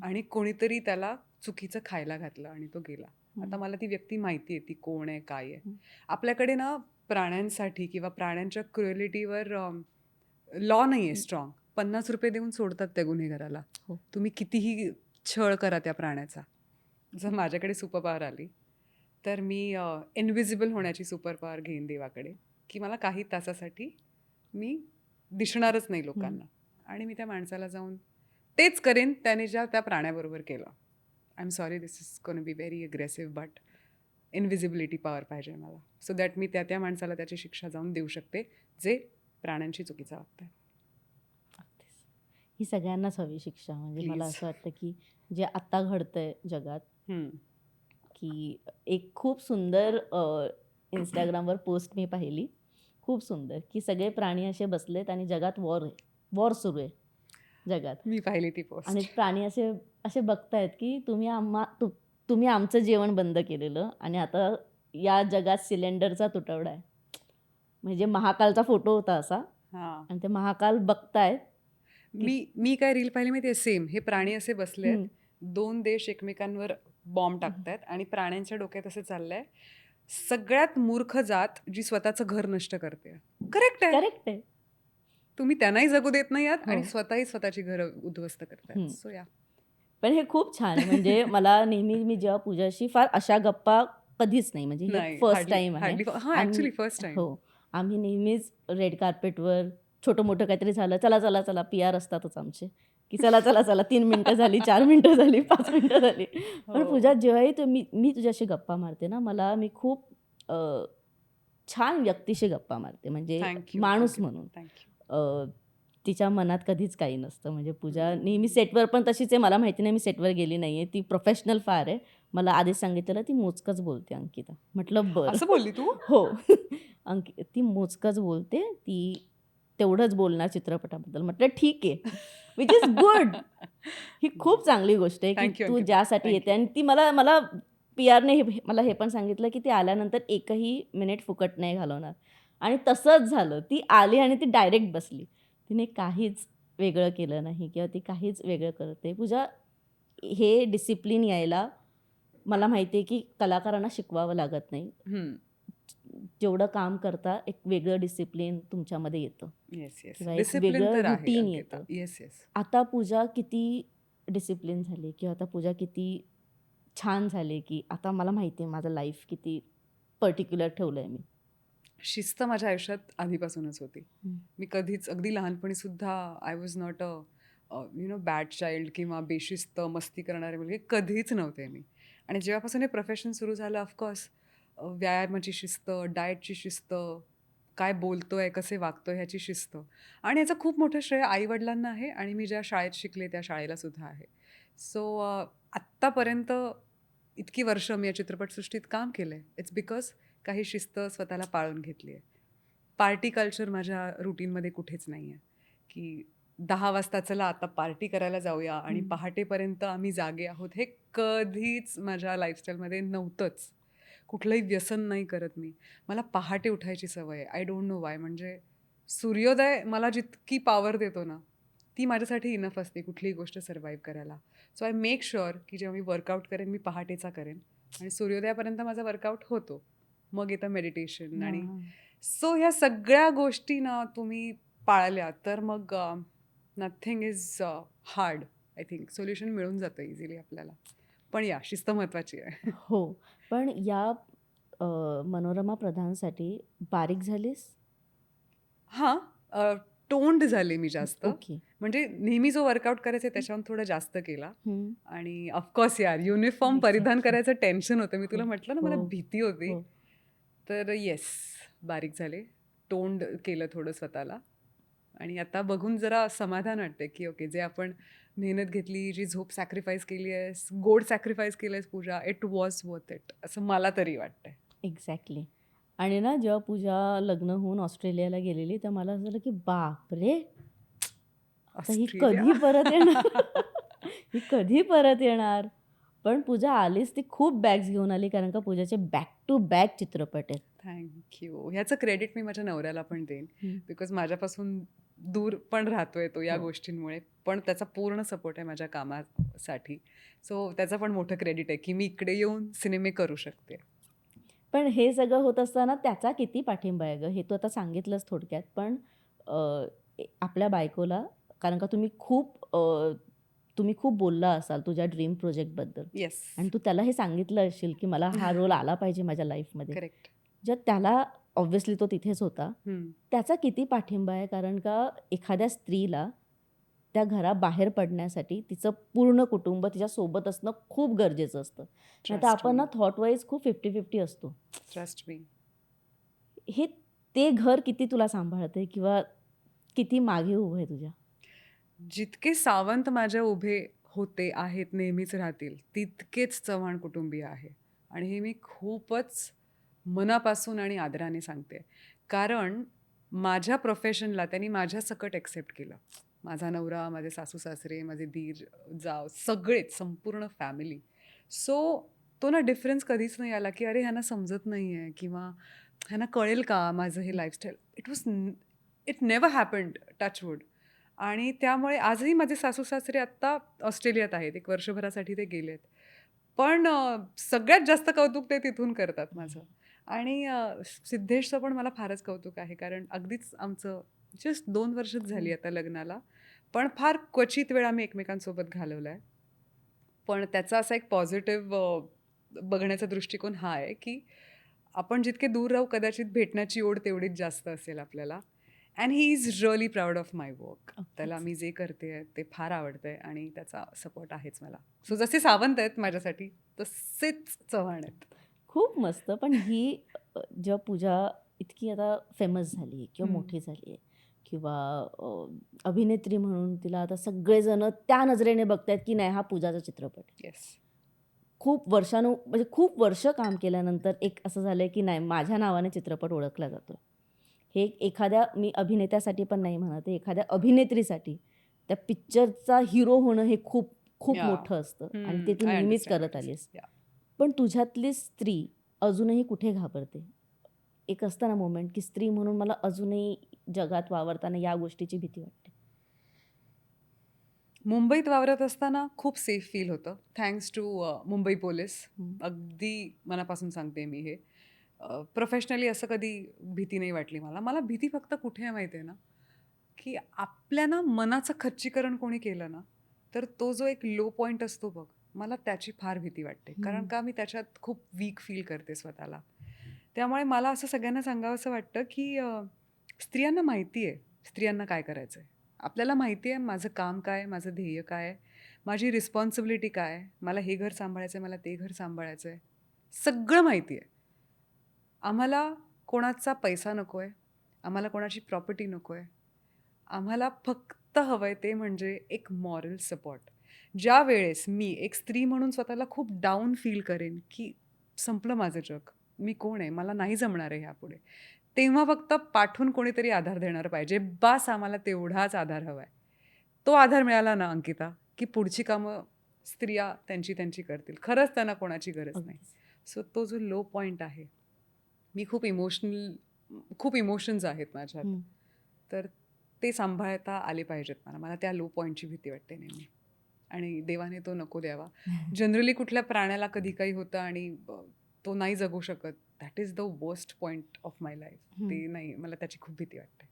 S1: आणि कोणीतरी त्याला चुकीचं खायला घातलं आणि तो गेला. आता मला ती व्यक्ती माहिती आहे, ती कोण आहे, काय आहे. आपल्याकडे ना प्राण्यांसाठी किंवा प्राण्यांच्या क्रुएलिटीवर लॉ नाही आहे स्ट्रॉंग. ₹50 देऊन सोडतात त्या गुन्हेगाराला.
S2: हो.
S1: तुम्ही कितीही छळ करा त्या प्राण्याचा. जर माझ्याकडे सुपर पॉवर आली, तर मी इनव्हिजिबल होण्याची सुपर पॉवर घेईन देवाकडे, की मला काही तासासाठी मी दिसणारच नाही लोकांना. आणि मी त्या माणसाला जाऊन तेच करेन त्याने ज्या त्या प्राण्याबरोबर केलं. I am sorry, this is gonna be very aggressive, but invisibility power पाहिजे मला, सो दॅट मी त्या माणसाला त्याची शिक्षा जाऊन देऊ शकते, जे प्राण्यांशी चुकीचं वागतंय.
S2: ही सगळ्यांनाच हवी शिक्षा. म्हणजे मला
S1: प्लीज.
S2: असं वाटतं की जे आत्ता घडतंय जगात, की एक खूप सुंदर इंस्टाग्रामवर पोस्ट मी पाहिली, खूप सुंदर, की सगळे प्राणी असे बसलेत आणि जगात वॉर सुरू आहे जगात.
S1: मी पाहिली ती
S2: आणि
S1: पोस्ट.
S2: प्राणी असे असे बघतायत की तुम्ही आमचं जेवण बंद केलेलं आणि आता या जगात सिलेंडरचा तुटवडा आहे. म्हणजे महाकालचा फोटो होता असा
S1: हां.
S2: आणि ते महाकाल बघतायत की
S1: मी काय रील पाहिली माहिती आहे, सेम हे प्राणी असे बसले आहेत,
S2: हं,
S1: 2 देश एकमेकांवर बॉम्ब टाकतायत आणि प्राण्यांच्या डोक्यात असं चाललंय, सगळ्यात मूर्ख जात जी स्वतःचं घर नष्ट करते. करेक्ट आहे.
S2: करेक्ट आहे.
S1: तुम्ही त्यांनाही जगू देत नाही आहात
S2: हो.
S1: आणि स्वतःही स्वतःची घरं उद्ध्वस्त करतायत.
S2: हं.
S1: सो या.
S2: पण हे खूप छान आहे. म्हणजे मला नेहमी मी जेव्हा पूजाशी फार अशा गप्पा कधीच नाही. म्हणजे हे
S1: नाही,
S2: फर्स्ट
S1: हार्डली
S2: टाईम आहे.
S1: हार्डली हां,
S2: आम्ही
S1: ॲक्चुअली फर्स्ट टाईम.
S2: हो. आम्ही नेहमीच रेड कार्पेटवर छोटं-मोठं काहीतरी झालं, चला, चला, चला पी-आर असतातच आमचे, की चला, चला, चला 3 मिनिटं झाली, 4 मिनिटं झाली, 5 मिनिटं झाली. पण पूजा
S1: हो.
S2: जेव्हाही मी तुझ्याशी गप्पा मारते ना, मी खूप अ, छान व्यक्तीशी गप्पा मारते. म्हणजे
S1: थँक यू,
S2: माणूस
S1: थँक यू,
S2: म्हणून.
S1: Thank you.
S2: अ, तिच्या मनात कधीच काही नसतं. म्हणजे पूजा नेहमी सेटवर पण तशीच आहे. मला माहिती नाही मी सेटवर गेली नाहीये. ती प्रोफेशनल फार आहे. मला आधीच सांगितलेलं ती मोजकंच बोलते अंकिता. म्हटलं बरं.
S1: असं बोलली तू?
S2: हो. ती मोजकंच बोलते. ती तेवढंच बोलणार चित्रपटाबद्दल. म्हटलं ठीक आहे. Which is good. ही खूप चांगली गोष्ट आहे, की
S1: थँक यू
S2: तू
S1: अंकिता,
S2: ज्यासाठी
S1: थँक
S2: येते
S1: यू.
S2: आणि ती मला मला पी-आरने मला हे पण सांगितलं, की ती आल्यानंतर एकही मिनिट फुकट नाही घालवणार. आणि तसंच झालं. ती आली आणि ती डायरेक्ट बसली. तिने काहीच वेगळं केलं नाही किंवा ती काहीच वेगळं करत नाही. पूजा हे डिसिप्लिन यायला मला माहिती आहे, की कलाकारांना शिकवावं लागत नाही.
S1: हं.
S2: जेवढं काम करता एक वेगळं डिसिप्लिन तुमच्यामध्ये येतं
S1: येस, येस.
S2: किंवा एक
S1: डिसिप्लिन
S2: वेगळं
S1: तर आहे
S2: रुटीन
S1: अंकिता.
S2: येतं.
S1: Yes, yes.
S2: आता पूजा किती डिसिप्लिन झाली किंवा आता पूजा किती छान झाली, की आता मला माहिती आहे माझं लाईफ किती पर्टिक्युलर ठेवलंय मी.
S1: शिस्त माझ्या आयुष्यात आधीपासूनच होती.
S2: हं.
S1: मी कधीच अगदी लहानपणीसुद्धा I was not bad child किंवा बेशिस्त मस्ती करणारे मुलगे कधीच नव्हते मी. आणि जेव्हापासून हे प्रोफेशन सुरू झालं ऑफकोर्स व्यायामाची शिस्त, डाएटची शिस्त, काय बोलतोय, कसे वागतोय ह्याची शिस्त आणि याचं खूप मोठं श्रेय आईवडिलांना आहे आणि मी ज्या शाळेत शिकले त्या शाळेला सुद्धा आहे. सो आत्तापर्यंत इतकी वर्ष मी या चित्रपटसृष्टीत काम केलं आहे. इट्स बिकॉज काही शिस्त स्वतःला पाळून घेतली आहे. पार्टी कल्चर माझ्या रुटीनमध्ये कुठेच नाही आहे, की 10 वाजता चला आता पार्टी करायला जाऊया आणि
S2: हं.
S1: पहाटेपर्यंत आम्ही जागे आहोत. हे कधीच माझ्या लाईफस्टाईलमध्ये नव्हतंच. कुठलंही व्यसन नाही करत मी. मला पहाटे उठायची सवय आहे. I don't know why. म्हणजे सूर्योदय मला जितकी पॉवर देतो ना, ती माझ्यासाठी इनफ असते कुठलीही गोष्ट सर्व्हाइव्ह करायला. सो आय मेक शुअर की जेव्हा मी वर्कआउट करेन, मी पहाटेचा करेन आणि सूर्योदयापर्यंत माझा वर्कआउट होतो. मग येतं मेडिटेशन आणि
S2: हां.
S1: सो ह्या सगळ्या गोष्टी ना तुम्ही पाळल्या तर मग nothing is hard. I think solution मिळून जातं इझिली आपल्याला. पण या शिस्त महत्त्वाची आहे.
S2: हो. पण या अ, मनोरमा प्रधानसाठी बारीक झालीस?
S1: हां, टोन्ड झाले मी जास्त.
S2: ओके.
S1: म्हणजे नेहमी जो वर्कआउट करायचा त्याच्याहून थोडा जास्त केला
S2: हं.
S1: आणि ऑफकोर्स यार युनिफॉर्म परिधान
S2: एक्झॅक्टली.
S1: करायचं टेन्शन होतं. मी
S2: हो,
S1: तुला म्हटलं ना
S2: हो,
S1: मला भीती होती.
S2: हो.
S1: तर येस, बारीक झाले. टोन्ड केलं थोडं स्वतःला आणि आता बघून जरा समाधान वाटतंय, की ओके जे आपण मेहनत घेतली, जी झोप सॅक्रिफाईस केली आहेस, गोड सॅक्रिफाईस केलं आहेस पूजा, इट वॉज वर्थ इट असं मला तरी वाटतंय.
S2: एक्झॅक्टली. आणि ना जेव्हा पूजा लग्न होऊन ऑस्ट्रेलियाला गेलेली, तर मला असं झालं, की बापरे! आता ही
S1: ऑस्ट्रेलिया.
S2: कधी परत येणार? ही कधी परत येणार? पण पूजा आलीच ती खूप बॅग्स घेऊन आली कारण का पूजाचे बॅक टू बॅक चित्रपट आहेत.
S1: Thank you. ह्याचं क्रेडिट मी माझ्या नवऱ्याला पण देईन.
S2: हं.
S1: बिकॉज माझ्यापासून दूर पण राहतोय तो या
S2: हो.
S1: गोष्टींमुळे. पण त्याचा पूर्ण सपोर्ट आहे माझ्या कामासाठी. सो त्याचं पण मोठं क्रेडिट आहे, की मी इकडे येऊन सिनेमे करू शकते.
S2: पण हे सगळं होत असताना त्याचा किती पाठिंबा आहे गं? हे तू आता सांगितलंस थोडक्यात. पण आपल्या बायकोला कारण का तुम्ही खूप बोलला असाल तुझ्या ड्रीम प्रोजेक्टबद्दल
S1: येस.
S2: आणि तू त्याला हे सांगितलं असशील, की मला हा रोल आला पाहिजे माझ्या लाईफमध्ये.
S1: करेक्ट.
S2: जर त्याला ऑब्व्हियसली तो तिथेच होता.
S1: हं.
S2: त्याचा किती पाठिंबा आहे? कारण का एखाद्या स्त्रीला त्या घराबाहेर पडण्यासाठी तिचं पूर्ण कुटुंब तिच्यासोबत असणं खूप गरजेचं असतं. नाहीतर
S1: ट्रस्ट
S2: आपण
S1: मी.
S2: ना थॉट वाईज खूप 50-50 असतो.
S1: Trust me.
S2: हे ते घर किती तुला सांभाळतंय किंवा किती मागे उभं आहे तुझ्या?
S1: जितके सावंत माझ्या उभे होते, आहेत, नेहमीच राहतील, तितकेच चव्हाण कुटुंबीय आहे. आणि हे मी खूपच मनापासून आणि आदराने सांगते. कारण माझ्या प्रोफेशनला त्यांनी माझ्यासकट एक्सेप्ट केलं. माझा नवरा, माझे सासू-सासरे, माझे दीर, जाव सगळेच, संपूर्ण फॅमिली. सो तो ना डिफरन्स कधीच नाही आला, की अरे ह्यांना समजत नाही आहे किंवा ह्यांना कळेल का माझं हे lifestyle. It was it never happened, touchwood. आणि त्यामुळे आजही माझे सासू सासरे आत्ता ऑस्ट्रेलियात आहेत, एक वर्षभरासाठी ते गेलेत. पण सगळ्यात जास्त कौतुक ते तिथून करतात माझं. आणि सिद्धेशचं पण मला फारच कौतुक आहे, कारण अगदीच आमचं जस्ट 2 वर्षच झाली आता लग्नाला. पण फार क्वचित वेळ आम्ही एकमेकांसोबत घालवला आहे. पण त्याचा असा एक पॉझिटिव्ह बघण्याचा दृष्टिकोन हा आहे, की आपण जितके दूर राहू कदाचित भेटण्याची ओढ तेवढीच जास्त असेल आपल्याला. And he is really proud of my work. त्याला
S2: अगदीच.
S1: मी जे करते ते फार आवडतंय आणि त्याचा सपोर्ट आहेच मला. सो जसे सावंत आहेत माझ्यासाठी तसेच चव्हाण आहेत.
S2: खूप मस्त. पण ही जेव्हा पूजा इतकी आता फेमस झाली किंवा
S1: हम्म.
S2: मोठी झाली आहे किंवा अभिनेत्री म्हणून तिला आता सगळेजण त्या नजरेने बघतायत की नाही, हा पूजाचा चित्रपट आहे.
S1: येस.
S2: खूप म्हणजे खूप वर्ष काम केल्यानंतर एक असं झालंय की नाही, माझ्या नावाने चित्रपट ओळखला जातो. हे एखाद्या, मी अभिनेत्यासाठी पण नाही म्हणत आहे, एखाद्या अभिनेत्रीसाठी त्या पिक्चरचा हिरो होणं हे खूप खूप
S1: या.
S2: मोठं असतं आणि ते तू
S1: आय
S2: नेहमीच
S1: अंडरस्टँड
S2: करत
S1: वॉट यू
S2: आलीस.
S1: से.
S2: पण तुझ्यातली स्त्री अजूनही कुठे घाबरते? एक असतं ना मोमेंट, की स्त्री म्हणून मला अजूनही जगात वावरताना या गोष्टीची भीती वाटते.
S1: मुंबईत वावरत असताना खूप सेफ फील होतं, थँक्स टू मुंबई पोलीस. अगदी मनापासून सांगते मी हे. प्रोफेशनली असं कधी भीती नाही वाटली मला. मला भीती फक्त कुठे आहे माहिती आहे ना, की आपल्या ना मनाचं खच्चीकरण कोणी केलं ना, तर तो जो एक लो पॉईंट असतो बघ, मला त्याची फार भीती वाटते. कारण का मी त्याच्यात खूप वीक फील करते स्वतःला. त्यामुळे मला असं सगळ्यांना सांगावंसं वाटतं, की स्त्रियांना माहिती आहे स्त्रियांना काय करायचं आहे. आपल्याला माहिती आहे माझं काम काय, माझं ध्येय काय आहे, माझी रिस्पॉन्सिबिलिटी काय आहे, मला हे घर सांभाळायचं आहे, मला ते घर सांभाळायचं आहे, सगळं माहिती आहे. आम्हाला कोणाचा पैसा नको आहे, आम्हाला कोणाची प्रॉपर्टी नको आहे. आम्हाला फक्त हवं आहे ते म्हणजे एक मॉरल सपोर्ट. ज्या वेळेस मी एक स्त्री म्हणून स्वतःला खूप डाऊन फील करेन, की संपलं माझं जग, मी कोण आहे, मला नाही जमणार आहे ह्यापुढे, तेव्हा फक्त पाठवून कोणीतरी आधार देणार पाहिजे. बास, आम्हाला तेवढाच आधार हवा आहे. तो आधार मिळाला ना अंकिता, की पुढची कामं स्त्रिया त्यांची त्यांची करतील. खरंच त्यांना कोणाची गरज नाही.
S2: अगदीच.
S1: सो तो जो लो पॉईंट आहे, मी खूप इमोशन्स आहेत माझ्यात.
S2: हम्म.
S1: तर ते सांभाळता आले पाहिजेत मला. मला त्या लो पॉईंटची भीती वाटते नेहमी. आणि देवाने तो नको द्यावा. जनरली कुठल्या प्राण्याला कधी काही होतं आणि तो नाही जगू शकत. That is the worst point of my life. ते नाही, मला त्याची खूप भीती वाटते.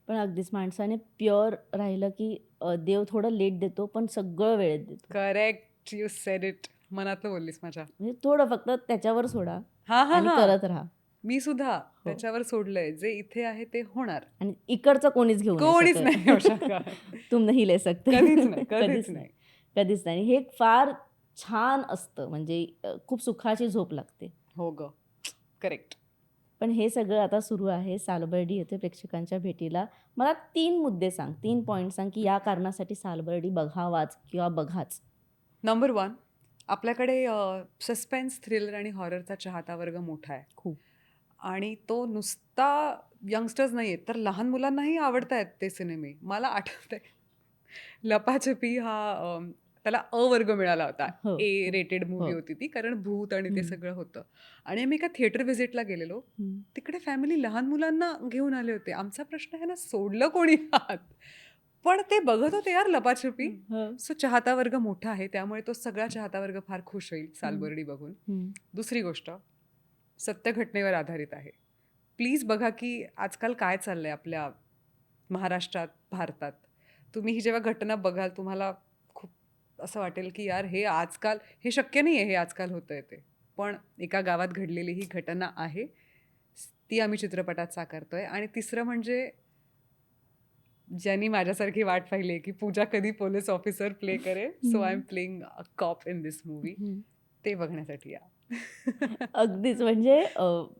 S2: पण अगदीच माणसाने प्युअर राहिलं की देव थोडं लेट देतो पण सगळं वेळेत देतो.
S1: Correct, you sed it. मनातलं बोललीस माझ्या.
S2: म्हणजे थोडं फक्त त्याच्यावर सोडा
S1: हा हा
S2: आणि
S1: हा,
S2: करत राहा.
S1: मी सुद्धा
S2: हो.
S1: त्याच्यावर सोडलंय. जे इथे आहे ते होणार.
S2: आणि इकडचं कोणीच घेऊ नाही
S1: कोणीच
S2: शकत.
S1: नाही येऊ शकत.
S2: तुम नहीं ले सकते.
S1: कधीच नाही, कधीच
S2: कधीच
S1: नाही.
S2: नाही. कधीच नाही. हे फार छान असतं. म्हणजे खूप सुखाची झोप लागते.
S1: हो ग, करेक्ट.
S2: पण हे सगळं आता सुरू आहे सालबर्डी येथे प्रेक्षकांच्या भेटीला. मला 3 मुद्दे सांग, 3 पॉइंट सांग, की या कारणासाठी सालबर्डी बघावाच किंवा बघाच.
S1: नंबर 1, आपल्याकडे सस्पेन्स, थ्रिलर आणि हॉररचा चाहता वर्ग मोठा आहे.
S2: खूप.
S1: आणि तो नुसता यंगस्टर्स नाही आहेत, तर लहान मुलांनाही आवडत आहेत ते सिनेमे. मला आठवतंय लपाछपी हा त्याला अ वर्ग मिळाला होता.
S2: हो,
S1: ए
S2: हो,
S1: रेटेड मूव्ही
S2: हो.
S1: होती ती, कारण भूत आणि ते
S2: हं.
S1: सगळं होतं. आणि आम्ही एका थिएटर व्हिजिटला गेलेलो. तिकडे फॅमिली लहान मुलांना घेऊन आले होते. आमचा प्रश्न आहे ना, सोडलं कोणी आत? पण ते बघत होते यार लपाछपी.
S2: हो.
S1: सो चाहता वर्ग मोठा आहे, त्यामुळे तो सगळा चाहता वर्ग फार खुश होईल सालबर्डी बघून.
S2: हं.
S1: दुसरी गोष्ट, सत्य घटनेवर आधारित आहे. प्लीज बघा की आजकाल काय चाललंय आपल्या महाराष्ट्रात, भारतात. तुम्ही ही जेव्हा घटना बघाल, तुम्हाला खूप असं वाटेल की यार हे आजकाल, हे शक्य नाही आहे, हे आजकाल होतंय ते. पण एका गावात घडलेली ही घटना आहे. ती आम्ही चित्रपटात साकारतोय. आणि तिसरं म्हणजे, ज्यांनी माझ्यासारखी वाट पाहिली की पूजा कधी पोलीस ऑफिसर प्ले करे, so I am playing a cop in this movie. ते बघण्यासाठी या.
S2: अगदीच. म्हणजे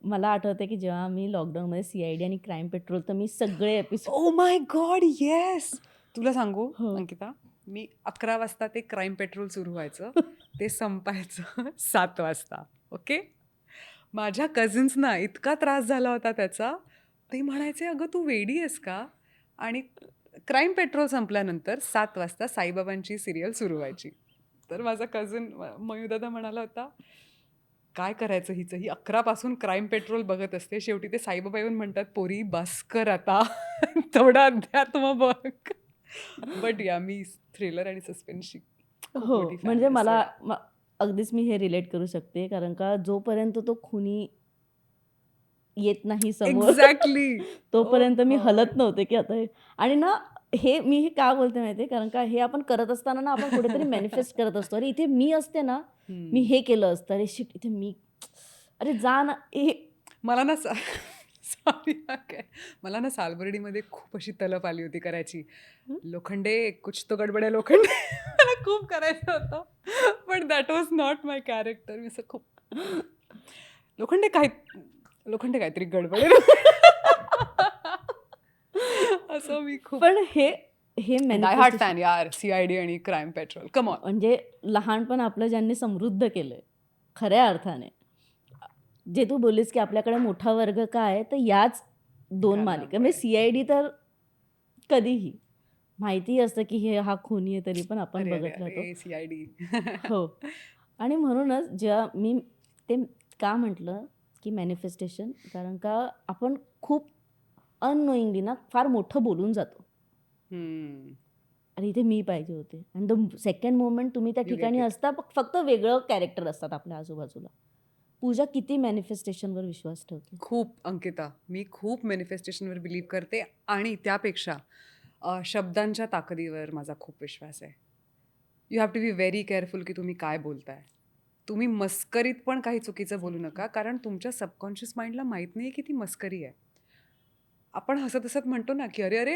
S2: मला आठवतंय की जेव्हा मी लॉकडाऊनमध्ये CID आणि क्राईम पेट्रोल, तर मी सगळे episode
S1: O my God, yes. तुला सांगू
S2: हो.
S1: अंकिता, मी 11 वाजता ते क्राईम पेट्रोल सुरू व्हायचं, ते संपायचं 7 वाजता. ओके. माझ्या कझिन्सना इतका त्रास झाला होता त्याचा. ते म्हणायचे, अगं तू वेडी आहेस का? आणि क्राईम पेट्रोल संपल्यानंतर 7 वाजता साईबाबांची सिरियल सुरू व्हायची. तर माझा कझिन मयूदादा म्हणाला होता, काय करायचं हिचं, ही 11 पासून क्राईम पेट्रोल बघत असते. शेवटी ते साईबाबा येऊन म्हणतात, "पोरी बस कर आता, थोडं अध्यात्म बघ." बट या मी थ्रिलर आणि सस्पेन्सची खूप
S2: हो,
S1: मोठी फॅन
S2: म्हणजे
S1: आहे. सो
S2: मला
S1: या
S2: अगदीच मी हे रिलेट करू शकते. कारण का जोपर्यंत तो खुनी येत नाही समोर
S1: एक्झॅक्टली. ओह
S2: तोपर्यंत मी हलत
S1: गॉड!
S2: नव्हते, की आता आणि ना मी हे का बोलते माहिती आहे, कारण का हे आपण करत असताना ना आपण कुठेतरी मॅनिफेस्ट करत असतो. अरे इथे मी असते ना, मी हे केलं असतं. अरे शिट इथे मी अरे जा ना
S1: मला ना सॉरी काय मला ना सालबर्डीमध्ये खूप अशी तलप आली होती करायची. लोखंडे कुछ तो गडबड है लोखंडे मला खूप करायचं होतं. पण that was not my character. मी असं खूप लोखंडे काय लोखंडे काहीतरी गडबड आहे. असं मी खूप
S2: पण हे
S1: डाय हार्ड
S2: मॅनिफेस्टेशन
S1: फॅन यार CID आणि क्राईम पेट्रोल. Come on.
S2: म्हणजे लहानपण आपलं ज्यांनी समृद्ध केलंय खऱ्या अर्थाने. जे तू बोललीस की आपल्याकडे मोठा वर्ग काय आहे, तर याच 2 मालिका म्हणजे CID तर कधीही माहिती असतं की हा खूनी आहे तरी पण आपण
S1: अरे अरे
S2: बघत राहतो.
S1: अरे CID.
S2: हो. आणि म्हणूनच जेव्हा मी ते का म्हटलं की मॅनिफेस्टेशन कारण का आपण खूप अननोईंगली ना फार मोठं बोलून जातो.
S1: हम्म.
S2: आणि इथे मी पाहिजे होते आणि द सेकंड मोमेंट तुम्ही त्या
S1: You get
S2: ठिकाणी
S1: it.
S2: असता फक्त वेगळं कॅरेक्टर असतात आपल्या आजूबाजूला. पूजा किती मॅनिफेस्टेशनवर विश्वास ठेवते?
S1: खूप अंकिता, मी खूप मॅनिफेस्टेशनवर बिलीव्ह करते आणि त्यापेक्षा शब्दांच्या ताकदीवर माझा खूप विश्वास आहे. You have to be very careful की तुम्ही काय बोलताय. तुम्ही मस्करीत पण काही चुकीचं बोलू नका, कारण तुमच्या सबकॉन्शियस माइंडला माहीत नाही की ती मस्करी आहे. आपण हसत-हसत म्हणतो ना, की "अरे, अरे,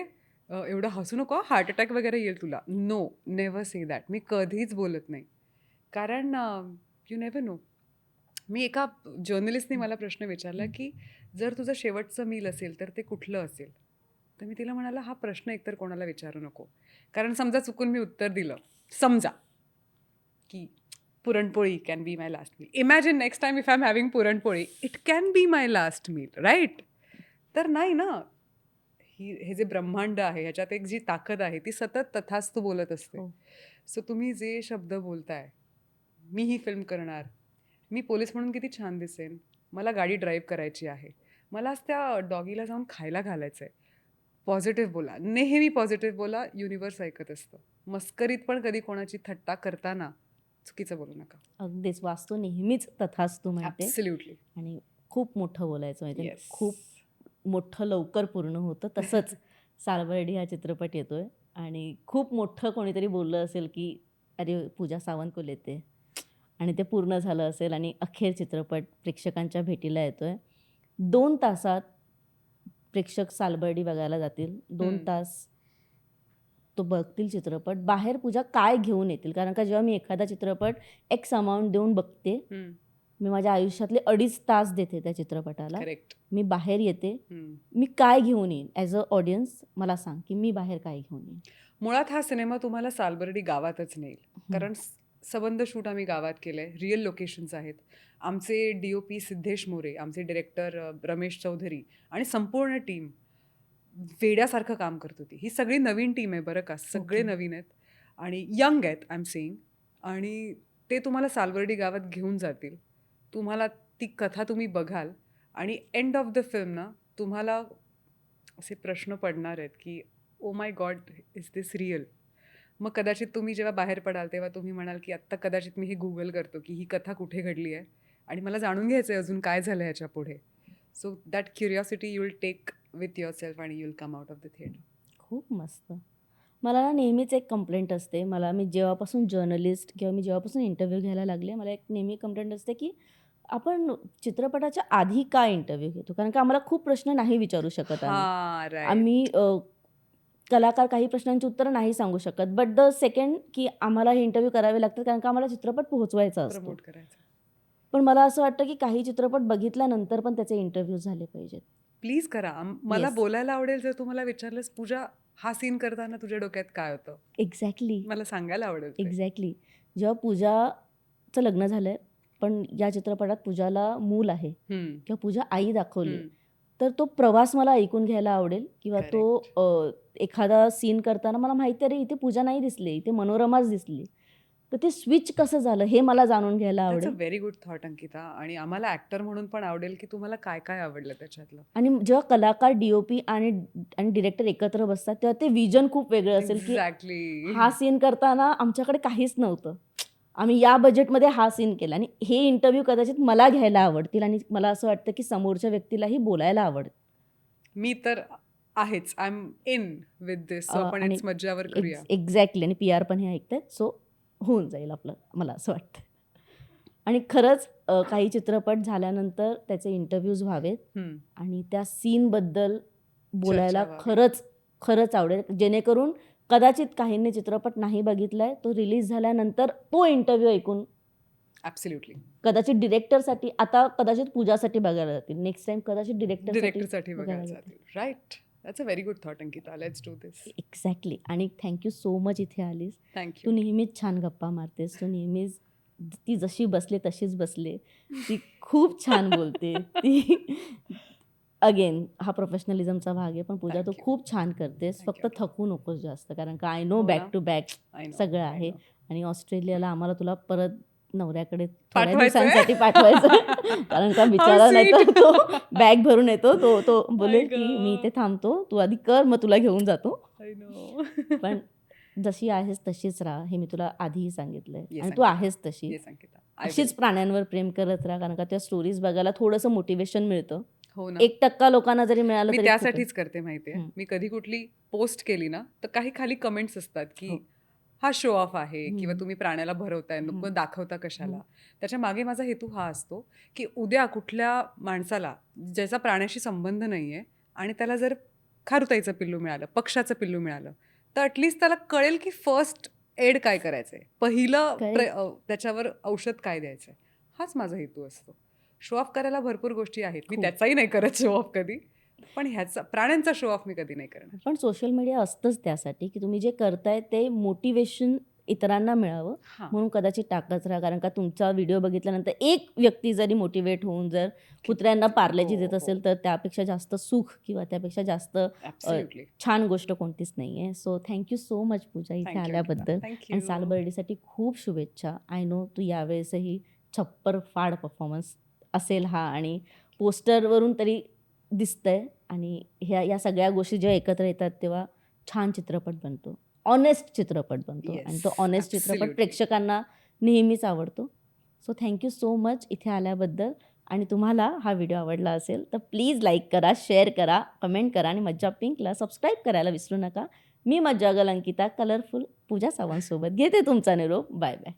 S1: एवढं हसू नको हार्ट अटॅक वगैरे येईल तुला." No, never say that. मी कधीच बोलत नाही. कारण यू नेव्हर नो. मी एका जर्नलिस्टने मला प्रश्न विचारला, की "जर तुझं शेवटचं मील असेल, तर ते कुठलं असेल?" तर मी तिला म्हणाला, "हा प्रश्न एकतर कोणाला विचारू नको." कारण समजा चुकून मी उत्तर दिलं, समजा, की puranpoli can be my last meal. Imagine next time if I am having puranpoli, it can be my last meal, right? तर नाही ना. हे जे ब्रह्मांड आहे, ह्याच्यात एक जी ताकद आहे, ती सतत तथास्तू बोलत असते.
S2: हो.
S1: सो तुम्ही जे शब्द बोलताय, मी ही फिल्म करणार, मी पोलीस म्हणून किती छान दिसेन, मला गाडी ड्राईव्ह करायची आहे, मला आज त्या डॉगीला जाऊन खायला घालायचं आहे. पॉझिटिव्ह बोला, नेहमी पॉझिटिव्ह बोला, युनिव्हर्स ऐकत असतं. मस्करीत पण कधी कोणाची थट्टा करताना चुकीचं बोलू नका.
S2: अगदीच वास्तू नेहमीच तथास्तु म्हणते
S1: ॲब्सल्युटली.
S2: आणि खूप मोठं बोलायचं म्हणजे
S1: येस.
S2: खूप मोठं लवकर पूर्ण होतं. तसंच सालबर्डी हा चित्रपट येतोय आणि खूप मोठं कोणीतरी बोललं असेल की अरे पूजा सावंत को लेते आणि ते पूर्ण झालं असेल आणि अखेर चित्रपट प्रेक्षकांच्या भेटीला येतोय. 2 तासात प्रेक्षक सालबर्डी बघायला जातील. 2 तास तो बघतील चित्रपट. बाहेर पूजा काय घेऊन येतील? कारण का जेव्हा मी एखादा चित्रपट एक्स अमाउंट देऊन बघते, मी माझ्या आयुष्यातले 2.5 तास देते त्या चित्रपटाला.
S1: करेक्ट.
S2: मी बाहेर येते. मी काय घेऊन येईन? ॲज अ ऑडियन्स मला सांग, की मी बाहेर काय घेऊन येईन?
S1: मुळात हा सिनेमा तुम्हाला सालबर्डी गावातच नेईल. कारण सबंध शूट आम्ही गावात केलंय. रिअल लोकेशन्स आहेत. आमचे DOP सिद्धेश मोरे, आमचे डिरेक्टर रमेश चौधरी आणि संपूर्ण टीम वेड्यासारखं काम करत होती. ही सगळी नवीन टीम आहे बरं का. सगळे
S2: ओके.
S1: नवीन आहेत आणि यंग आहेत आय एम सेइंग. आणि ते तुम्हाला सालबर्डी गावात घेऊन जातील. तुम्हाला ती कथा तुम्ही बघाल आणि एंड ऑफ द फिल्म ना तुम्हाला असे प्रश्न पडणार आहेत, की ओ my God, is this real? मग कदाचित तुम्ही जेव्हा बाहेर पडाल तेव्हा तुम्ही म्हणाल, की आत्ता कदाचित मी हे Google करतो, की ही कथा कुठे घडली आहे आणि मला जाणून घ्यायचं आहे अजून काय झालं ह्याच्या पुढे. So that curiosity you will take with yourself आणि you will come out of the theatre.
S2: खूप मस्त. मला ना नेहमीच एक कंप्लेंट असते. मी जेव्हापासून जर्नलिस्ट किंवा मी जेव्हापासून इंटरव्ह्यू घ्यायला लागले, मला एक नेहमी कंप्लेंट असते, की आपण चित्रपटाच्या आधी का इंटरव्ह्यू घेतो? कारण का आम्हाला खूप प्रश्न नाही विचारू शकत आम्ही.
S1: हां,
S2: आम्ही
S1: राईट.
S2: कलाकार काही प्रश्नांची उत्तरं नाही सांगू शकत. बट द सेकंड की आम्हाला हे इंटरव्ह्यू करावे लागतात कारण का आम्हाला चित्रपट पोहोचवायचा असतो.
S1: प्रमोट करायचं.
S2: पण मला असं वाटतं, की काही चित्रपट बघितल्यानंतर पण त्याचे इंटरव्ह्यू झाले पाहिजेत.
S1: प्लीज करा. मला
S2: येस.
S1: बोलायला आवडेल जर तुम्हाला विचारलंस, पूजा हा सीन करताना तुझ्या डोक्यात काय होतं?
S2: एक्झॅक्टली.
S1: मला सांगायला आवडेल ते.
S2: एक्झॅक्टली. जेव्हा पूजाचं लग्न झालंय, पण या चित्रपटात पूजाला मूल आहे किंवा पूजा आई दाखवली आहे. तर तो प्रवास मला ऐकून घ्यायला आवडेल किंवा तो एखादा सीन करताना मला माहिती आहे, अरे इथे पूजा नाही दिसली, इथे मनोरमाच दिसली. तर ते स्विच कसं झालं हे मला जाणून घ्यायला
S1: दॅट्स अ
S2: आवडेल.
S1: Very good thought Ankita. आणि आम्हाला ऍक्टर म्हणून पण आवडेल की तुम्हाला काय काय आवडलं त्याच्यातलं.
S2: आणि जेव्हा कलाकार, डी-ओ-पी आणि डिरेक्टर एकत्र बसतात, तेव्हा ते विजन खूप वेगळं असेल, की
S1: एक्झॅक्टली.
S2: हा सीन करताना आमच्याकडे काहीच नव्हतं. आम्ही या बजेटमध्ये हा सीन केला आणि हे इंटरव्ह्यू कदाचित मला घ्यायला आवडतील आणि मला असं वाटतं, की समोरच्या व्यक्तीलाही बोलायला आवडेल.
S1: मी तर आहेच. I am in with this. So आपण
S2: आणि
S1: इट्स मज्जावर करूया.
S2: एक्झॅक्टली आणि पी-आर पण हे ऐकतायत. सो होऊन जाईल आपलं, मला असं वाटतं. आणि खरंच काही चित्रपट झाल्यानंतर त्याचे इंटरव्ह्यूज व्हावेत
S1: हम्म.
S2: आणि त्या सीनबद्दल बोलायला
S1: व्हावी.
S2: खरंच आवडेल. जेणेकरून कदाचित काहींनी चित्रपट नाही बघितलाय, तो रिलीज झाल्यानंतर तो इंटरव्ह्यू ऐकून
S1: ऍब्सोल्युटली.
S2: कदाचित डिरेक्टरसाठी, आता कदाचित पूजासाठी बघायला जातील. नेक्स्ट टाइम कदाचित डिरेक्टरसाठी
S1: डिरेक्टरसाठी
S2: बघायला
S1: बघायला
S2: जातील.
S1: जातील. Right. That's a very good thought Ankita. Let's do this.
S2: Exactly. आणि थँक्यू सो मच इथे आलीस. तू
S1: थँक्यू.
S2: नेहमीच छान गप्पा मारतेस. तू नेहमीच ती जशी बसले तशीच बसले. ती खूप छान बोलते. ती अगेन हा प्रोफेशनलिझमचा भाग आहे. पण पूजा तू
S1: Thank you.
S2: खूप छान करतेस.
S1: Thank
S2: फक्त
S1: you.
S2: थकू नकोस जास्त. कारण का आय नो
S1: हो
S2: बॅक
S1: ना.
S2: टू बॅक
S1: I know,
S2: सगळं
S1: I
S2: आहे.
S1: know.
S2: आणि ऑस्ट्रेलियाला आम्हाला तुला परत नवऱ्याकडे थोड्या
S1: पाठवायचंय?
S2: दिवसांसाठी पाठवायचं. कारण का
S1: How
S2: बिचारा नाही तर
S1: sweet.
S2: तो बॅग भरून येतो. तो
S1: I
S2: बोलेल की मी इथे
S1: know.
S2: थांबतो. तू आधी कर, मग तुला घेऊन जातो.
S1: I know.
S2: पण जशी आहेस तशीच राहा, हे मी तुला आधीही सांगितलंय.
S1: Yes,
S2: आणि तू
S1: अंकिता.
S2: आहेस तशी.
S1: Yes, अंकिता. I
S2: अशीच
S1: will.
S2: प्राण्यांवर प्रेम करत राहा. कारण का त्या स्टोरीज बघायला थोडंसं मोटिवेशन मिळतं.
S1: हो ना.
S2: 1% लोकांना जरी मिळालं
S1: मी
S2: तरी खूप आहे.
S1: त्यासाठीच करते माहितीये.
S2: हं.
S1: मी कधी कुठली पोस्ट केली ना, तर काही खाली कमेंट्स असतात की
S2: हो.
S1: हा शो ऑफ आहे किंवा
S2: हं.
S1: तुम्ही प्राण्याला भरवताय, नको
S2: हं.
S1: दाखवता कशाला.
S2: हं.
S1: त्याच्या मागे माझा हेतू हा असतो की उद्या कुठल्या माणसाला ज्याचा प्राण्याशी संबंध नाहीये आणि त्याला जर खारुताईचं पिल्लू मिळालं, पक्षाचं पिल्लू मिळालं, तर ॲटलिस्ट त्याला कळेल की फर्स्ट एड काय करायचंय, पहिलं त्याच्यावर औषध काय द्यायचंय. हाच माझा हेतू असतो. शो ऑफ करायला भरपूर गोष्टी आहेत. मी
S2: खूप.
S1: त्याचाही नाही करत शो ऑफ कधी. पण ह्याचा प्राण्यांचा शो ऑफ मी कधी नाही करणार.
S2: पण सोशल मीडिया असतंच त्यासाठी, की तुम्ही जे करताय ते मोटिवेशन इतरांना मिळावं
S1: हां.
S2: म्हणून कदाचित टाकत राहा. कारण का तुमचा व्हिडिओ बघितल्यानंतर एक व्यक्ती जरी मोटिवेट होऊन जर कुत्र्यांना पार्लेजी देत असेल, तर त्यापेक्षा जास्त सुख किंवा त्यापेक्षा जास्त
S1: ॲब्सोल्युटली.
S2: छान गोष्ट कोणतीच नाही आहे. सो थँक्यू सो मच पूजा इथे
S1: थँक्यू
S2: आल्याबद्दल.
S1: थँक्यू.
S2: आणि सालबर्डीसाठी खूप शुभेच्छा. आय नो तू यावेळेसही छप्पर फाड परफॉर्मन्स असेल हा. आणि पोस्टरवरून तरी दिसतंय. आणि या सगळ्या गोष्टी जेव्हा एकत्र येतात तेव्हा छान चित्रपट बनतो. ऑनेस्ट चित्रपट बनतो. आणि तो
S1: Yes,
S2: ऑनेस्ट चित्रपट
S1: absolutely.
S2: प्रेक्षकांना नेहमीच आवडतो. सो थँक्यू सो मच इथे आल्याबद्दल. आणि तुम्हाला हा व्हिडिओ आवडला असेल तर प्लीज लाईक करा, शेअर करा, कमेंट करा आणि मज्जा पिंकला सबस्क्राईब करायला विसरू नका. मी मज्जागल अंकिता कलरफुल पूजा सावंतसोबत घेते तुमचा निरोप. Bye bye.